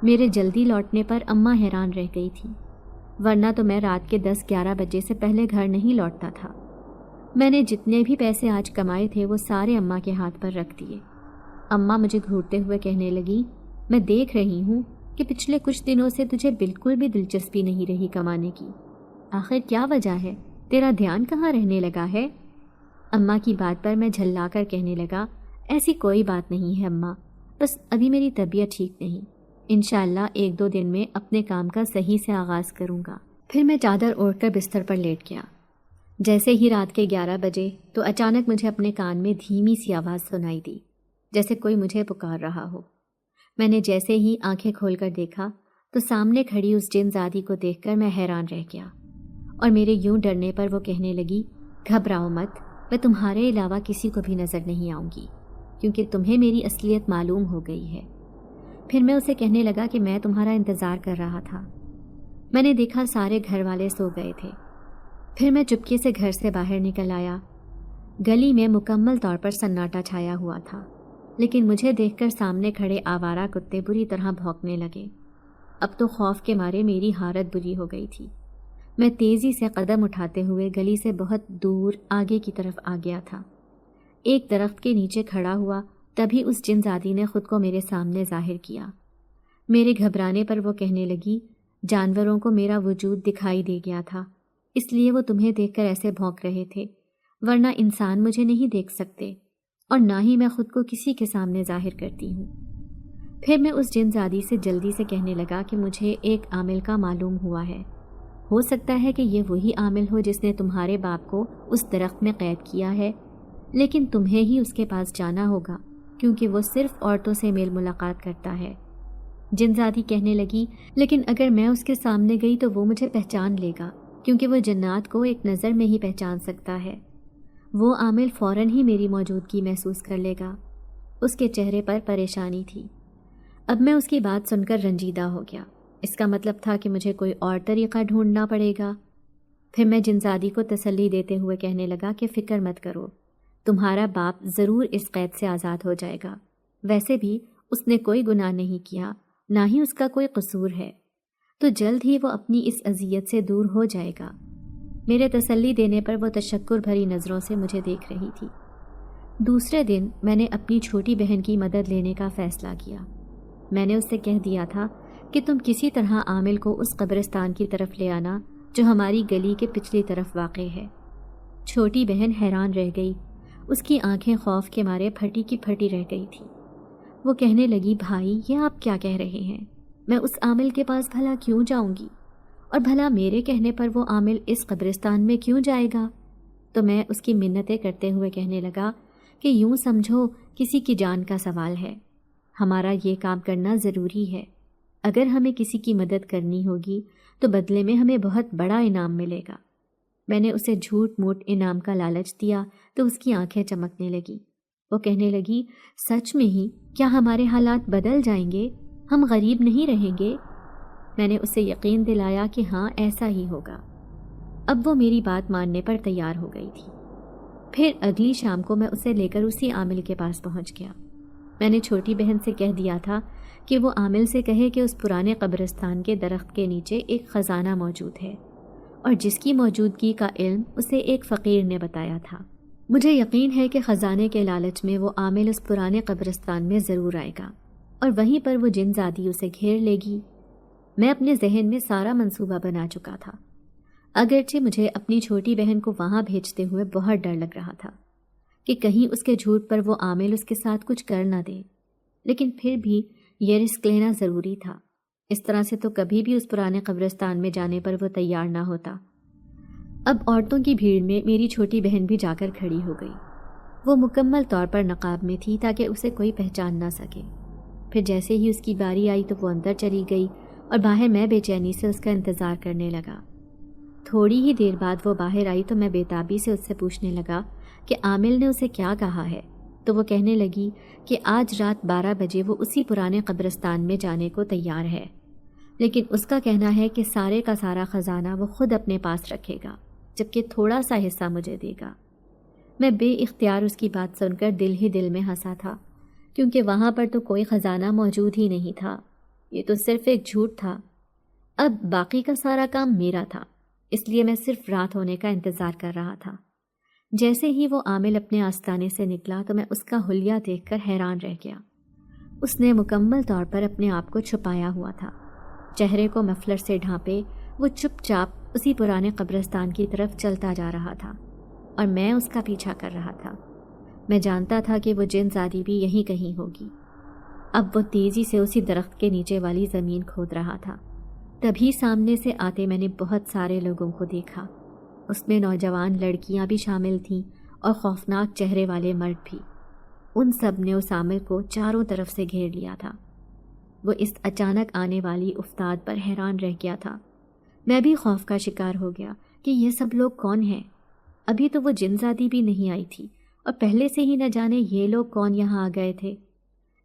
میرے جلدی لوٹنے پر اماں حیران رہ گئی تھی، ورنہ تو میں رات کے 10-11 بجے سے پہلے گھر نہیں لوٹتا تھا۔ میں نے جتنے بھی پیسے آج کمائے تھے وہ سارے اماں کے ہاتھ پر رکھ دیے۔ اماں مجھے گھورتے ہوئے کہنے لگی، میں دیکھ رہی ہوں کہ پچھلے کچھ دنوں سے تجھے بالکل بھی دلچسپی نہیں رہی کمانے کی، آخر کیا وجہ ہے؟ تیرا دھیان کہاں رہنے لگا ہے؟ اماں کی بات پر میں جھلا کر کہنے لگا، ایسی کوئی بات نہیں ہے اماں، بس ابھی میری طبیعت ٹھیک نہیں، انشاءاللہ 1-2 دن میں اپنے کام کا صحیح سے آغاز کروں گا۔ پھر میں چادر اوڑھ کر بستر پر لیٹ گیا۔ جیسے ہی رات کے 11 بجے تو اچانک مجھے اپنے کان میں دھیمی سی آواز سنائی دی، جیسے کوئی مجھے پکار رہا ہو۔ میں نے جیسے ہی آنکھیں کھول کر دیکھا تو سامنے کھڑی اس جنزادی کو دیکھ کر میں حیران رہ گیا، اور میرے یوں ڈرنے پر وہ کہنے لگی، گھبراؤ مت، میں تمہارے علاوہ کسی کو بھی نظر نہیں آؤں گی، کیونکہ تمہیں میری اصلیت معلوم ہو گئی ہے۔ پھر میں اسے کہنے لگا کہ میں تمہارا انتظار کر رہا تھا۔ میں نے دیکھا سارے گھر والے سو گئے تھے۔ پھر میں چپکے سے گھر سے باہر نکل آیا۔ گلی میں مکمل طور پر سناٹا چھایا ہوا تھا، لیکن مجھے دیکھ کر سامنے کھڑے آوارہ کتے بری طرح بھونکنے لگے۔ اب تو خوف کے مارے میری حالت بری ہو گئی تھی۔ میں تیزی سے قدم اٹھاتے ہوئے گلی سے بہت دور آگے کی طرف آ گیا تھا۔ ایک درخت کے نیچے کھڑا ہوا، تبھی اس جنزادی نے خود کو میرے سامنے ظاہر کیا۔ میرے گھبرانے پر وہ کہنے لگی، جانوروں کو میرا وجود دکھائی دے گیا تھا، اس لیے وہ تمہیں دیکھ کر ایسے بھونک رہے تھے، ورنہ انسان مجھے نہیں دیکھ سکتے، اور نہ ہی میں خود کو کسی کے سامنے ظاہر کرتی ہوں۔ پھر میں اس جنزادی سے جلدی سے کہنے لگا کہ مجھے ایک عامل کا معلوم ہوا ہے، ہو سکتا ہے کہ یہ وہی عامل ہو جس نے تمہارے باپ کو اس درخت میں قید کیا ہے، لیکن تمہیں ہی اس کے پاس جانا ہوگا کیونکہ وہ صرف عورتوں سے میل ملاقات کرتا ہے۔ جنزادی کہنے لگی، لیکن اگر میں اس کے سامنے گئی تو وہ مجھے پہچان لے گا، کیونکہ وہ جنات کو ایک نظر میں ہی پہچان سکتا ہے۔ وہ عامل فوراً ہی میری موجودگی محسوس کر لے گا۔ اس کے چہرے پر پریشانی تھی۔ اب میں اس کی بات سن کر رنجیدہ ہو گیا۔ اس کا مطلب تھا کہ مجھے کوئی اور طریقہ ڈھونڈنا پڑے گا۔ پھر میں جنزادی کو تسلی دیتے ہوئے کہنے لگا کہ فکر مت کرو، تمہارا باپ ضرور اس قید سے آزاد ہو جائے گا۔ ویسے بھی اس نے کوئی گناہ نہیں کیا، نہ ہی اس کا کوئی قصور ہے، تو جلد ہی وہ اپنی اس اذیت سے دور ہو جائے گا۔ میرے تسلی دینے پر وہ تشکر بھری نظروں سے مجھے دیکھ رہی تھی۔ دوسرے دن میں نے اپنی چھوٹی بہن کی مدد لینے کا فیصلہ کیا۔ میں نے اس سے کہہ دیا تھا کہ تم کسی طرح عامل کو اس قبرستان کی طرف لے آنا جو ہماری گلی کے پچھلی طرف واقع ہے۔ چھوٹی بہن حیران رہ گئی، اس کی آنکھیں خوف کے مارے پھٹی کی پھٹی رہ گئی تھی۔ وہ کہنے لگی، بھائی یہ آپ کیا کہہ رہے ہیں؟ میں اس عامل کے پاس بھلا کیوں جاؤں گی؟ اور بھلا میرے کہنے پر وہ عامل اس قبرستان میں کیوں جائے گا؟ تو میں اس کی منتیں کرتے ہوئے کہنے لگا کہ یوں سمجھو کسی کی جان کا سوال ہے، ہمارا یہ کام کرنا ضروری ہے۔ اگر ہمیں کسی کی مدد کرنی ہوگی تو بدلے میں ہمیں بہت بڑا انعام ملے گا۔ میں نے اسے جھوٹ موٹ انعام کا لالچ دیا تو اس کی آنکھیں چمکنے لگی۔ وہ کہنے لگی، سچ میں ہی کیا ہمارے حالات بدل جائیں گے؟ ہم غریب نہیں رہیں گے؟ میں نے اسے یقین دلایا کہ ہاں ایسا ہی ہوگا۔ اب وہ میری بات ماننے پر تیار ہو گئی تھی۔ پھر اگلی شام کو میں اسے لے کر اسی عامل کے پاس پہنچ گیا۔ میں نے چھوٹی بہن سے کہہ دیا تھا کہ وہ عامل سے کہے کہ اس پرانے قبرستان کے درخت کے نیچے ایک خزانہ موجود ہے، اور جس کی موجودگی کا علم اسے ایک فقیر نے بتایا تھا۔ مجھے یقین ہے کہ خزانے کے لالچ میں وہ عامل اس پرانے قبرستان میں ضرور آئے گا، اور وہیں پر وہ جنزادی اسے گھیر لے گی۔ میں اپنے ذہن میں سارا منصوبہ بنا چکا تھا، اگرچہ مجھے اپنی چھوٹی بہن کو وہاں بھیجتے ہوئے بہت ڈر لگ رہا تھا کہ کہیں اس کے جھوٹ پر وہ عامل اس کے ساتھ کچھ کر نہ دے، لیکن پھر بھی یہ رسک لینا ضروری تھا، اس طرح سے تو کبھی بھی اس پرانے قبرستان میں جانے پر وہ تیار نہ ہوتا۔ اب عورتوں کی بھیڑ میں میری چھوٹی بہن بھی جا کر کھڑی ہو گئی۔ وہ مکمل طور پر نقاب میں تھی تاکہ اسے کوئی پہچان نہ سکے۔ پھر جیسے ہی اس کی باری آئی تو وہ اندر چلی گئی اور باہر میں بے چینی سے اس کا انتظار کرنے لگا۔ تھوڑی ہی دیر بعد وہ باہر آئی تو میں بےتابی سے اس سے پوچھنے لگا کہ عامل نے اسے کیا کہا ہے، تو وہ کہنے لگی کہ آج رات 12 بجے وہ اسی پرانے قبرستان میں جانے کو تیار ہے، لیکن اس کا کہنا ہے کہ سارے کا سارا خزانہ وہ خود اپنے پاس رکھے گا، جبکہ تھوڑا سا حصہ مجھے دے گا۔ میں بے اختیار اس کی بات سن کر دل ہی دل میں ہنسا تھا، کیونکہ وہاں پر تو کوئی خزانہ موجود ہی نہیں تھا، یہ تو صرف ایک جھوٹ تھا۔ اب باقی کا سارا کام میرا تھا، اس لیے میں صرف رات ہونے کا انتظار کر رہا تھا۔ جیسے ہی وہ عامل اپنے آستانے سے نکلا تو میں اس کا حلیہ دیکھ کر حیران رہ گیا۔ اس نے مکمل طور پر اپنے آپ کو چھپایا ہوا تھا، چہرے کو مفلر سے ڈھانپے وہ چپ چاپ اسی پرانے قبرستان کی طرف چلتا جا رہا تھا اور میں اس کا پیچھا کر رہا تھا۔ میں جانتا تھا کہ وہ جن زادی بھی یہیں کہیں ہوگی۔ اب وہ تیزی سے اسی درخت کے نیچے والی زمین کھود رہا تھا۔ تبھی سامنے سے آتے میں نے بہت سارے لوگوں کو دیکھا، اس میں نوجوان لڑکیاں بھی شامل تھیں اور خوفناک چہرے والے مرد بھی۔ ان سب نے اس عامل کو چاروں طرف سے گھیر لیا تھا۔ وہ اس اچانک آنے والی افتاد پر حیران رہ گیا تھا۔ میں بھی خوف کا شکار ہو گیا کہ یہ سب لوگ کون ہیں۔ ابھی تو وہ جن زادی بھی نہیں آئی تھی اور پہلے سے ہی نہ جانے یہ لوگ کون یہاں آ گئے تھے۔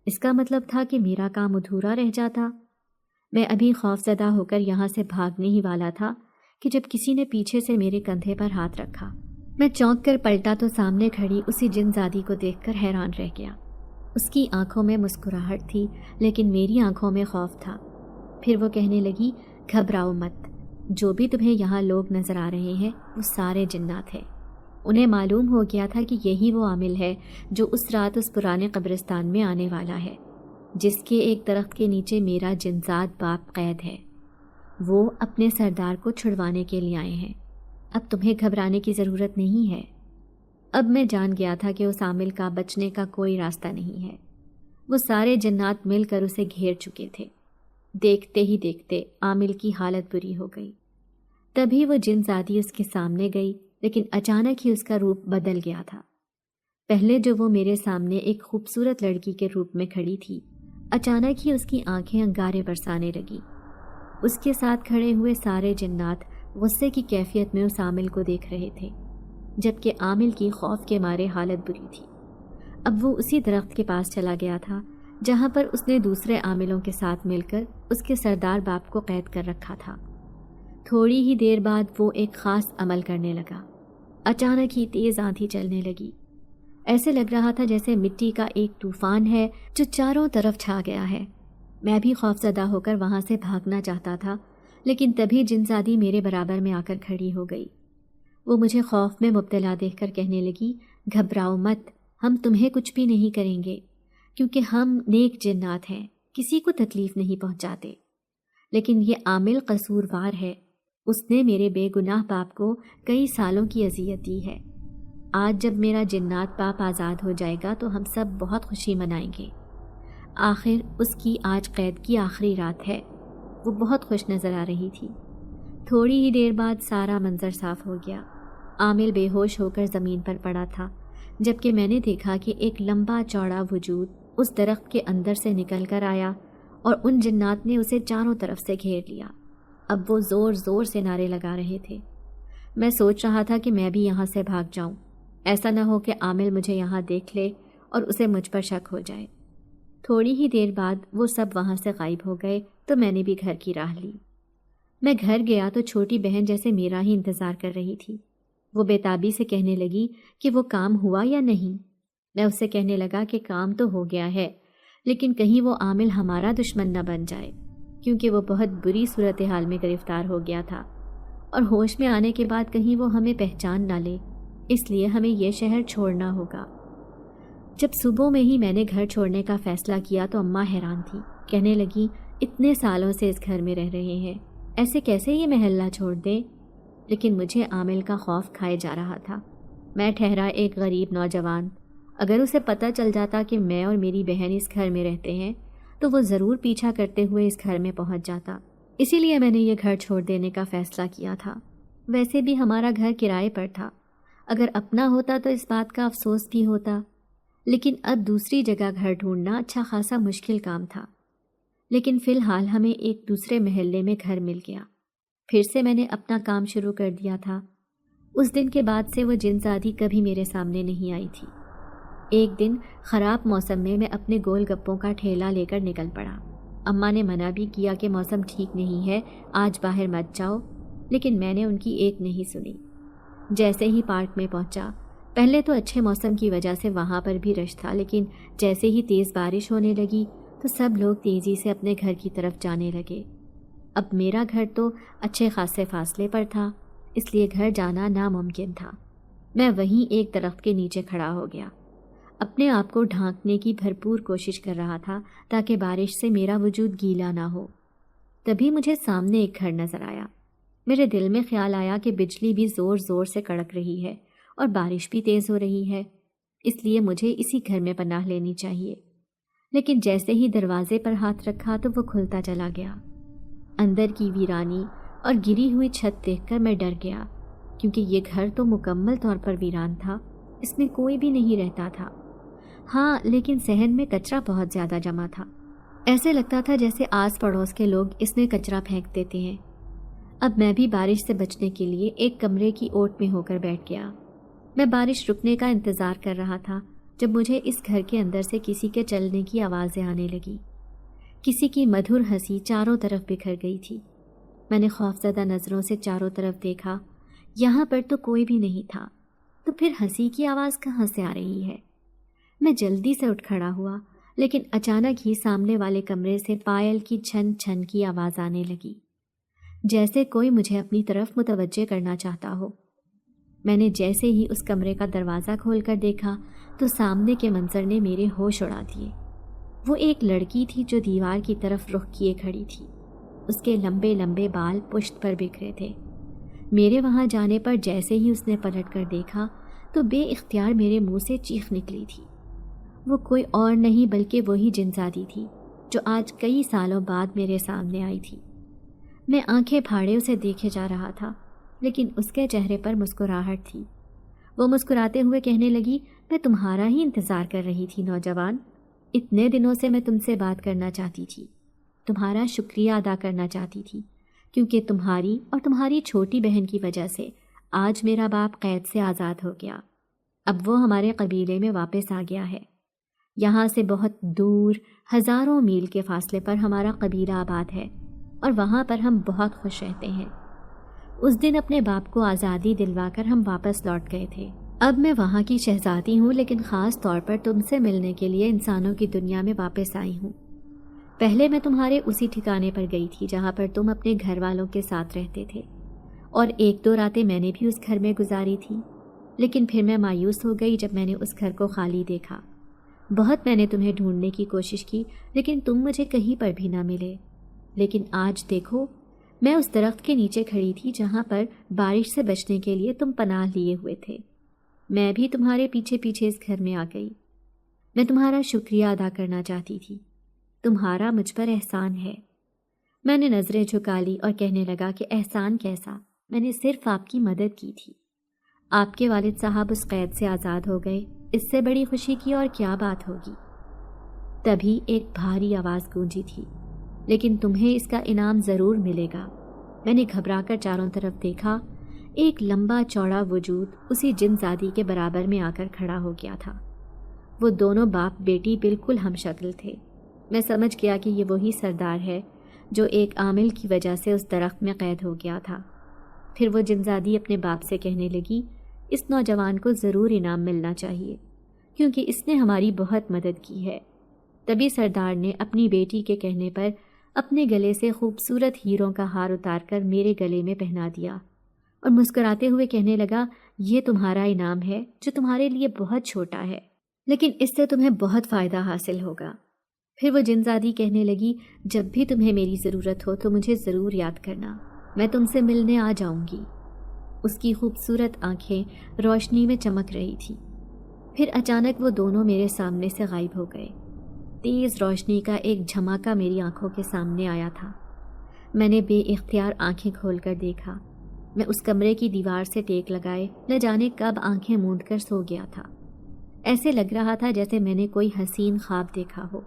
اس کا مطلب تھا کہ میرا کام ادھورا رہ جاتا۔ میں ابھی خوف زدہ ہو کر یہاں سے بھاگنے ہی والا تھا کہ جب کسی نے پیچھے سے میرے کندھے پر ہاتھ رکھا۔ میں چونک کر پلٹا تو سامنے کھڑی اسی جن زادی کو دیکھ کر حیران رہ گیا۔ اس کی آنکھوں میں مسکراہٹ تھی لیکن میری آنکھوں میں خوف تھا۔ پھر وہ کہنے لگی، گھبراؤ مت، جو بھی تمہیں یہاں لوگ نظر آ رہے ہیں وہ سارے جنات ہیں۔ انہیں معلوم ہو گیا تھا کہ یہی وہ عامل ہے جو اس رات اس پرانے قبرستان میں آنے والا ہے، جس کے ایک درخت کے نیچے میرا جنزاد باپ قید ہے۔ وہ اپنے سردار کو چھڑوانے کے لیے آئے ہیں۔ اب تمہیں گھبرانے کی ضرورت نہیں ہے۔ اب میں جان گیا تھا کہ اس عامل کا بچنے کا کوئی راستہ نہیں ہے۔ وہ سارے جنات مل کر اسے گھیر چکے تھے۔ دیکھتے ہی دیکھتے عامل کی حالت بری ہو گئی۔ تبھی وہ جن زادی اس کے سامنے گئی، لیکن اچانک ہی اس کا روپ بدل گیا تھا۔ پہلے جو وہ میرے سامنے ایک خوبصورت لڑکی کے روپ میں کھڑی تھی، اچانک ہی اس کی آنکھیں انگارے برسانے لگی۔ اس کے ساتھ کھڑے ہوئے سارے جنات غصے کی کیفیت میں اس عامل کو دیکھ رہے تھے، جبکہ عامل کی خوف کے مارے حالت بری تھی۔ اب وہ اسی درخت کے پاس چلا گیا تھا جہاں پر اس نے دوسرے عاملوں کے ساتھ مل کر اس کے سردار باپ کو قید کر رکھا تھا۔ تھوڑی ہی دیر بعد وہ ایک خاص عمل کرنے لگا۔ اچانک ہی تیز آندھی چلنے لگی۔ ایسے لگ رہا تھا جیسے مٹی کا ایک طوفان ہے جو چاروں طرف چھا گیا ہے۔ میں بھی خوف زدہ ہو کر وہاں سے بھاگنا چاہتا تھا، لیکن تبھی جنزادی میرے برابر میں آ کر کھڑی ہو گئی۔ وہ مجھے خوف میں مبتلا دیکھ کر کہنے لگی، گھبراؤ مت، ہم تمہیں کچھ بھی نہیں کریں گے، کیونکہ ہم نیک جنات ہیں، کسی کو تکلیف نہیں پہنچاتے۔ لیکن یہ عامل قصوروار ہے، اس نے میرے بے گناہ باپ کو کئی سالوں کی اذیت دی ہے۔ آج جب میرا جنات باپ آزاد ہو جائے گا تو ہم سب بہت خوشی منائیں گے۔ آخر اس کی آج قید کی آخری رات ہے۔ وہ بہت خوش نظر آ رہی تھی۔ تھوڑی ہی دیر بعد سارا منظر صاف ہو گیا۔ عامل بے ہوش ہو کر زمین پر پڑا تھا، جبکہ میں نے دیکھا کہ ایک لمبا چوڑا وجود اس درخت کے اندر سے نکل کر آیا اور ان جنات نے اسے چاروں طرف سے گھیر لیا۔ اب وہ زور زور سے نعرے لگا رہے تھے۔ میں سوچ رہا تھا کہ میں بھی یہاں سے بھاگ جاؤں، ایسا نہ ہو کہ عامل مجھے یہاں دیکھ لے اور اسے مجھ پر شک ہو جائے۔ تھوڑی ہی دیر بعد وہ سب وہاں سے غائب ہو گئے تو میں نے بھی گھر کی راہ لی۔ میں گھر گیا تو چھوٹی بہن جیسے میرا ہی انتظار کر رہی تھی۔ وہ بےتابی سے کہنے لگی کہ وہ کام ہوا یا نہیں۔ میں اس سے کہنے لگا کہ کام تو ہو گیا ہے، لیکن کہیں وہ عامل ہمارا دشمن نہ بن جائے، کیونکہ وہ بہت بری صورتحال میں گرفتار ہو گیا تھا اور ہوش میں آنے کے بعد کہیں وہ ہمیں پہچان نہ لے، اس لیے ہمیں یہ شہر چھوڑنا ہوگا۔ جب صبح میں ہی میں نے گھر چھوڑنے کا فیصلہ کیا تو اماں حیران تھی، کہنے لگی، اتنے سالوں سے اس گھر میں رہ رہے ہیں، ایسے کیسے یہ محلہ چھوڑ دیں؟ لیکن مجھے عامل کا خوف کھائے جا رہا تھا۔ میں ٹھہرا ایک غریب نوجوان، اگر اسے پتہ چل جاتا کہ میں اور میری بہن اس گھر میں رہتے ہیں تو وہ ضرور پیچھا کرتے ہوئے اس گھر میں پہنچ جاتا، اسی لیے میں نے یہ گھر چھوڑ دینے کا فیصلہ کیا تھا۔ ویسے بھی ہمارا گھر کرائے پر تھا، اگر اپنا ہوتا تو اس بات کا افسوس بھی ہوتا، لیکن اب دوسری جگہ گھر ڈھونڈنا اچھا خاصا مشکل کام تھا۔ لیکن فی الحال ہمیں ایک دوسرے محلے میں گھر مل گیا۔ پھر سے میں نے اپنا کام شروع کر دیا تھا۔ اس دن کے بعد سے وہ جنزادی کبھی میرے سامنے نہیں آئی تھی۔ ایک دن خراب موسم میں اپنے گول گپوں کا ٹھیلا لے کر نکل پڑا۔ اماں نے منع بھی کیا کہ موسم ٹھیک نہیں ہے، آج باہر مت جاؤ، لیکن میں نے ان کی ایک نہیں سنی۔ جیسے ہی پارک میں پہنچا، پہلے تو اچھے موسم کی وجہ سے وہاں پر بھی رش تھا، لیکن جیسے ہی تیز بارش ہونے لگی تو سب لوگ تیزی سے اپنے گھر کی طرف جانے لگے۔ اب میرا گھر تو اچھے خاصے فاصلے پر تھا، اس لیے گھر جانا ناممکن تھا۔ میں وہیں ایک درخت کے نیچے کھڑا ہو گیا، اپنے آپ کو ڈھانکنے کی بھرپور کوشش کر رہا تھا تاکہ بارش سے میرا وجود گیلا نہ ہو۔ تبھی مجھے سامنے ایک گھر نظر آیا۔ میرے دل میں خیال آیا کہ بجلی بھی زور زور سے کڑک رہی ہے اور بارش بھی تیز ہو رہی ہے، اس لیے مجھے اسی گھر میں پناہ لینی چاہیے۔ لیکن جیسے ہی دروازے پر ہاتھ رکھا تو وہ کھلتا چلا گیا۔ اندر کی ویرانی اور گری ہوئی چھت دیکھ کر میں ڈر گیا، کیونکہ یہ گھر تو مکمل طور پر ویران تھا، اس میں کوئی بھی نہیں رہتا تھا۔ ہاں، لیکن صحن میں کچرا بہت زیادہ جمع تھا، ایسے لگتا تھا جیسے آس پڑوس کے لوگ اس میں کچرا پھینک دیتے ہیں۔ اب میں بھی بارش سے بچنے کے لیے ایک کمرے کی اوٹ میں ہو کر بیٹھ گیا۔ میں بارش رکنے کا انتظار کر رہا تھا جب مجھے اس گھر کے اندر سے کسی کے چلنے کی آوازیں آنے لگی۔ کسی کی مدھر ہنسی چاروں طرف بکھر گئی تھی۔ میں نے خوفزدہ نظروں سے چاروں طرف دیکھا، یہاں پر تو کوئی بھی نہیں تھا، تو پھر ہنسی کی آواز کہاں سے آ رہی ہے؟ میں جلدی سے اٹھ کھڑا ہوا، لیکن اچانک ہی سامنے والے کمرے سے پائل کی چھن چھن کی آواز آنے لگی، جیسے کوئی مجھے اپنی طرف متوجہ کرنا چاہتا ہو۔ میں نے جیسے ہی اس کمرے کا دروازہ کھول کر دیکھا تو سامنے کے منظر نے میرے ہوش اڑا دیے۔ وہ ایک لڑکی تھی جو دیوار کی طرف رخ کیے کھڑی تھی۔ اس کے لمبے لمبے بال پشت پر بکھرے تھے۔ میرے وہاں جانے پر جیسے ہی اس نے پلٹ کر دیکھا تو بے اختیار میرے منہ سے چیخ نکلی تھی۔ وہ کوئی اور نہیں بلکہ وہی جنزادی تھی جو آج کئی سالوں بعد میرے سامنے آئی تھی۔ میں آنکھیں پھاڑے اسے دیکھے جا رہا تھا، لیکن اس کے چہرے پر مسکراہٹ تھی۔ وہ مسکراتے ہوئے کہنے لگی، میں تمہارا ہی انتظار کر رہی تھی نوجوان، اتنے دنوں سے میں تم سے بات کرنا چاہتی تھی، تمہارا شکریہ ادا کرنا چاہتی تھی، کیونکہ تمہاری اور تمہاری چھوٹی بہن کی وجہ سے آج میرا باپ قید سے آزاد ہو گیا۔ اب وہ ہمارے قبیلے میں واپس آ گیا ہے۔ یہاں سے بہت دور ہزاروں میل کے فاصلے پر ہمارا قبیلہ آباد ہے، اور وہاں پر ہم بہت خوش رہتے ہیں۔ اس دن اپنے باپ کو آزادی دلوا کر ہم واپس لوٹ گئے تھے۔ اب میں وہاں کی شہزادی ہوں، لیکن خاص طور پر تم سے ملنے کے لیے انسانوں کی دنیا میں واپس آئی ہوں۔ پہلے میں تمہارے اسی ٹھکانے پر گئی تھی جہاں پر تم اپنے گھر والوں کے ساتھ رہتے تھے، اور ایک دو راتیں میں نے بھی اس گھر میں گزاری تھی، لیکن پھر میں مایوس ہو گئی جب میں نے اس گھر کو خالی دیکھا۔ بہت میں نے تمہیں ڈھونڈنے کی کوشش کی، لیکن تم مجھے کہیں پر بھی نہ ملے۔ لیکن آج دیکھو، میں اس درخت کے نیچے کھڑی تھی جہاں پر بارش سے بچنے کے لیے تم پناہ لیے ہوئے تھے۔ میں بھی تمہارے پیچھے پیچھے اس گھر میں آ گئی۔ میں تمہارا شکریہ ادا کرنا چاہتی تھی، تمہارا مجھ پر احسان ہے۔ میں نے نظریں جھکا لی اور کہنے لگا کہ احسان کیسا، میں نے صرف آپ کی مدد کی تھی۔ آپ کے والد صاحب اس قید سے آزاد ہو گئے، اس سے بڑی خوشی کی اور کیا بات ہوگی۔ تبھی ایک بھاری آواز گونجی تھی، لیکن تمہیں اس کا انعام ضرور ملے گا۔ میں نے گھبرا کر چاروں طرف دیکھا، ایک لمبا چوڑا وجود اسی جنزادی کے برابر میں آ کر کھڑا ہو گیا تھا۔ وہ دونوں باپ بیٹی بالکل ہم شکل تھے۔ میں سمجھ گیا کہ یہ وہی سردار ہے جو ایک عامل کی وجہ سے اس درخت میں قید ہو گیا تھا۔ پھر وہ جنزادی اپنے باپ سے کہنے لگی، اس نوجوان کو ضرور انعام ملنا چاہیے، کیونکہ اس نے ہماری بہت مدد کی ہے۔ تبھی سردار نے اپنی بیٹی کے کہنے پر اپنے گلے سے خوبصورت ہیروں کا ہار اتار کر میرے گلے میں پہنا دیا، اور مسکراتے ہوئے کہنے لگا، یہ تمہارا انعام ہے جو تمہارے لیے بہت چھوٹا ہے، لیکن اس سے تمہیں بہت فائدہ حاصل ہوگا۔ پھر وہ جنزادی کہنے لگی، جب بھی تمہیں میری ضرورت ہو تو مجھے ضرور یاد کرنا، میں تم سے ملنے آ جاؤں گی۔ اس کی خوبصورت آنکھیں روشنی میں چمک رہی تھیں۔ پھر اچانک وہ دونوں میرے سامنے سے غائب ہو گئے۔ تیز روشنی کا ایک جھماکہ میری آنکھوں کے سامنے آیا تھا۔ میں نے بے اختیار آنکھیں کھول کر دیکھا۔ میں اس کمرے کی دیوار سے ٹیک لگائے نہ جانے کب آنکھیں موند کر سو گیا تھا۔ ایسے لگ رہا تھا جیسے میں نے کوئی حسین خواب دیکھا ہو،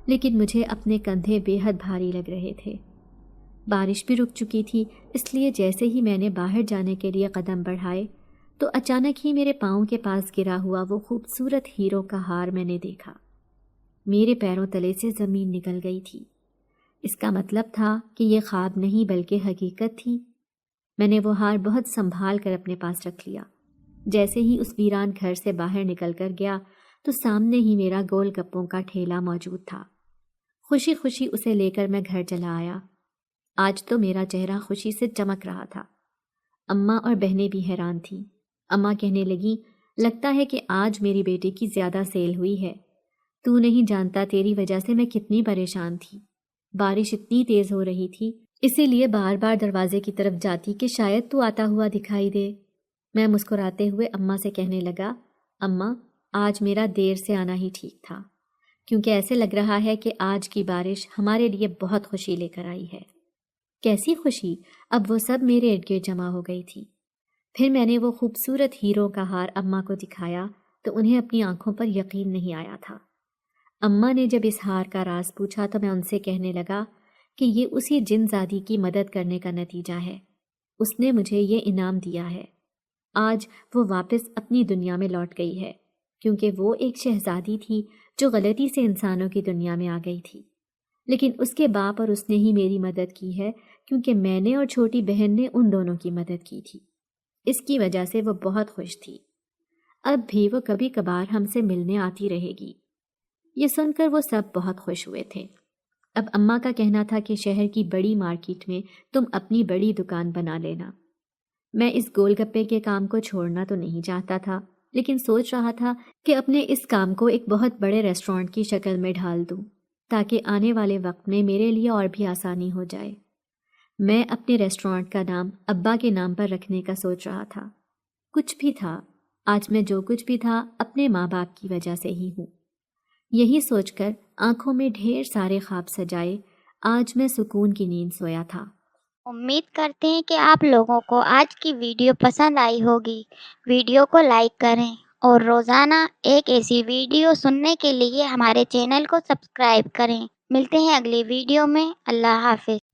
لیکن مجھے اپنے کندھے بے حد بھاری لگ رہے تھے۔ بارش بھی رک چکی تھی، اس لیے جیسے ہی میں نے باہر جانے کے لیے قدم بڑھائے تو اچانک ہی میرے پاؤں کے پاس گرا ہوا وہ خوبصورت ہیروں کا ہار میں نے دیکھا۔ میرے پیروں تلے سے زمین نکل گئی تھی۔ اس کا مطلب تھا کہ یہ خواب نہیں بلکہ حقیقت تھی۔ میں نے وہ ہار بہت سنبھال کر اپنے پاس رکھ لیا۔ جیسے ہی اس ویران گھر سے باہر نکل کر گیا تو سامنے ہی میرا گول گپوں کا ٹھیلا موجود تھا۔ خوشی خوشی اسے لے کر میں گھر چلا آیا۔ آج تو میرا چہرہ خوشی سے چمک رہا تھا۔ اماں اور بہنیں بھی حیران تھیں۔ اماں کہنے لگیں، لگتا ہے کہ آج میری بیٹی کی زیادہ سیل ہوئی ہے۔ تو نہیں جانتا تیری وجہ سے میں کتنی پریشان تھی۔ بارش اتنی تیز ہو رہی تھی، اسی لیے بار بار دروازے کی طرف جاتی کہ شاید تو آتا ہوا دکھائی دے۔ میں مسکراتے ہوئے اماں سے کہنے لگا، اماں آج میرا دیر سے آنا ہی ٹھیک تھا، کیونکہ ایسے لگ رہا ہے کہ آج کی بارش ہمارے لیے بہت خوشی لے کر آئی ہے۔ کیسی خوشی؟ اب وہ سب میرے ارد گرد جمع ہو گئی تھی۔ پھر میں نے وہ خوبصورت ہیروں کا ہار اماں کو دکھایا تو انہیں اپنی آنکھوں پر یقین نہیں آیا تھا۔ اماں نے جب اس ہار کا راز پوچھا تو میں ان سے کہنے لگا کہ یہ اسی جن زادی کی مدد کرنے کا نتیجہ ہے۔ اس نے مجھے یہ انعام دیا ہے۔ آج وہ واپس اپنی دنیا میں لوٹ گئی ہے، کیونکہ وہ ایک شہزادی تھی جو غلطی سے انسانوں کی دنیا میں آ گئی تھی، لیکن اس کے باپ اور اس نے ہی میری مدد کی ہے، کیونکہ میں نے اور چھوٹی بہن نے ان دونوں کی مدد کی تھی۔ اس کی وجہ سے وہ بہت خوش تھی۔ اب بھی وہ کبھی کبھار ہم سے ملنے آتی رہے گی۔ یہ سن کر وہ سب بہت خوش ہوئے تھے۔ اب اماں کا کہنا تھا کہ شہر کی بڑی مارکیٹ میں تم اپنی بڑی دکان بنا لینا۔ میں اس گول گپے کے کام کو چھوڑنا تو نہیں چاہتا تھا، لیکن سوچ رہا تھا کہ اپنے اس کام کو ایک بہت بڑے ریسٹورانٹ کی شکل میں ڈھال دوں، تاکہ آنے والے وقت میں میرے لیے اور بھی آسانی ہو جائے۔ میں اپنے ریسٹورانٹ کا نام ابا کے نام پر رکھنے کا سوچ رہا تھا۔ کچھ بھی تھا، آج میں جو کچھ بھی تھا اپنے ماں باپ کی وجہ سے ہی ہوں۔ یہی سوچ کر آنکھوں میں ڈھیر سارے خواب سجائے آج میں سکون کی نیند سویا تھا۔ امید کرتے ہیں کہ آپ لوگوں کو آج کی ویڈیو پسند آئی ہوگی۔ ویڈیو کو لائک کریں اور روزانہ ایک ایسی ویڈیو سننے کے لیے ہمارے چینل کو سبسکرائب کریں۔ ملتے ہیں اگلی ویڈیو میں۔ اللہ حافظ۔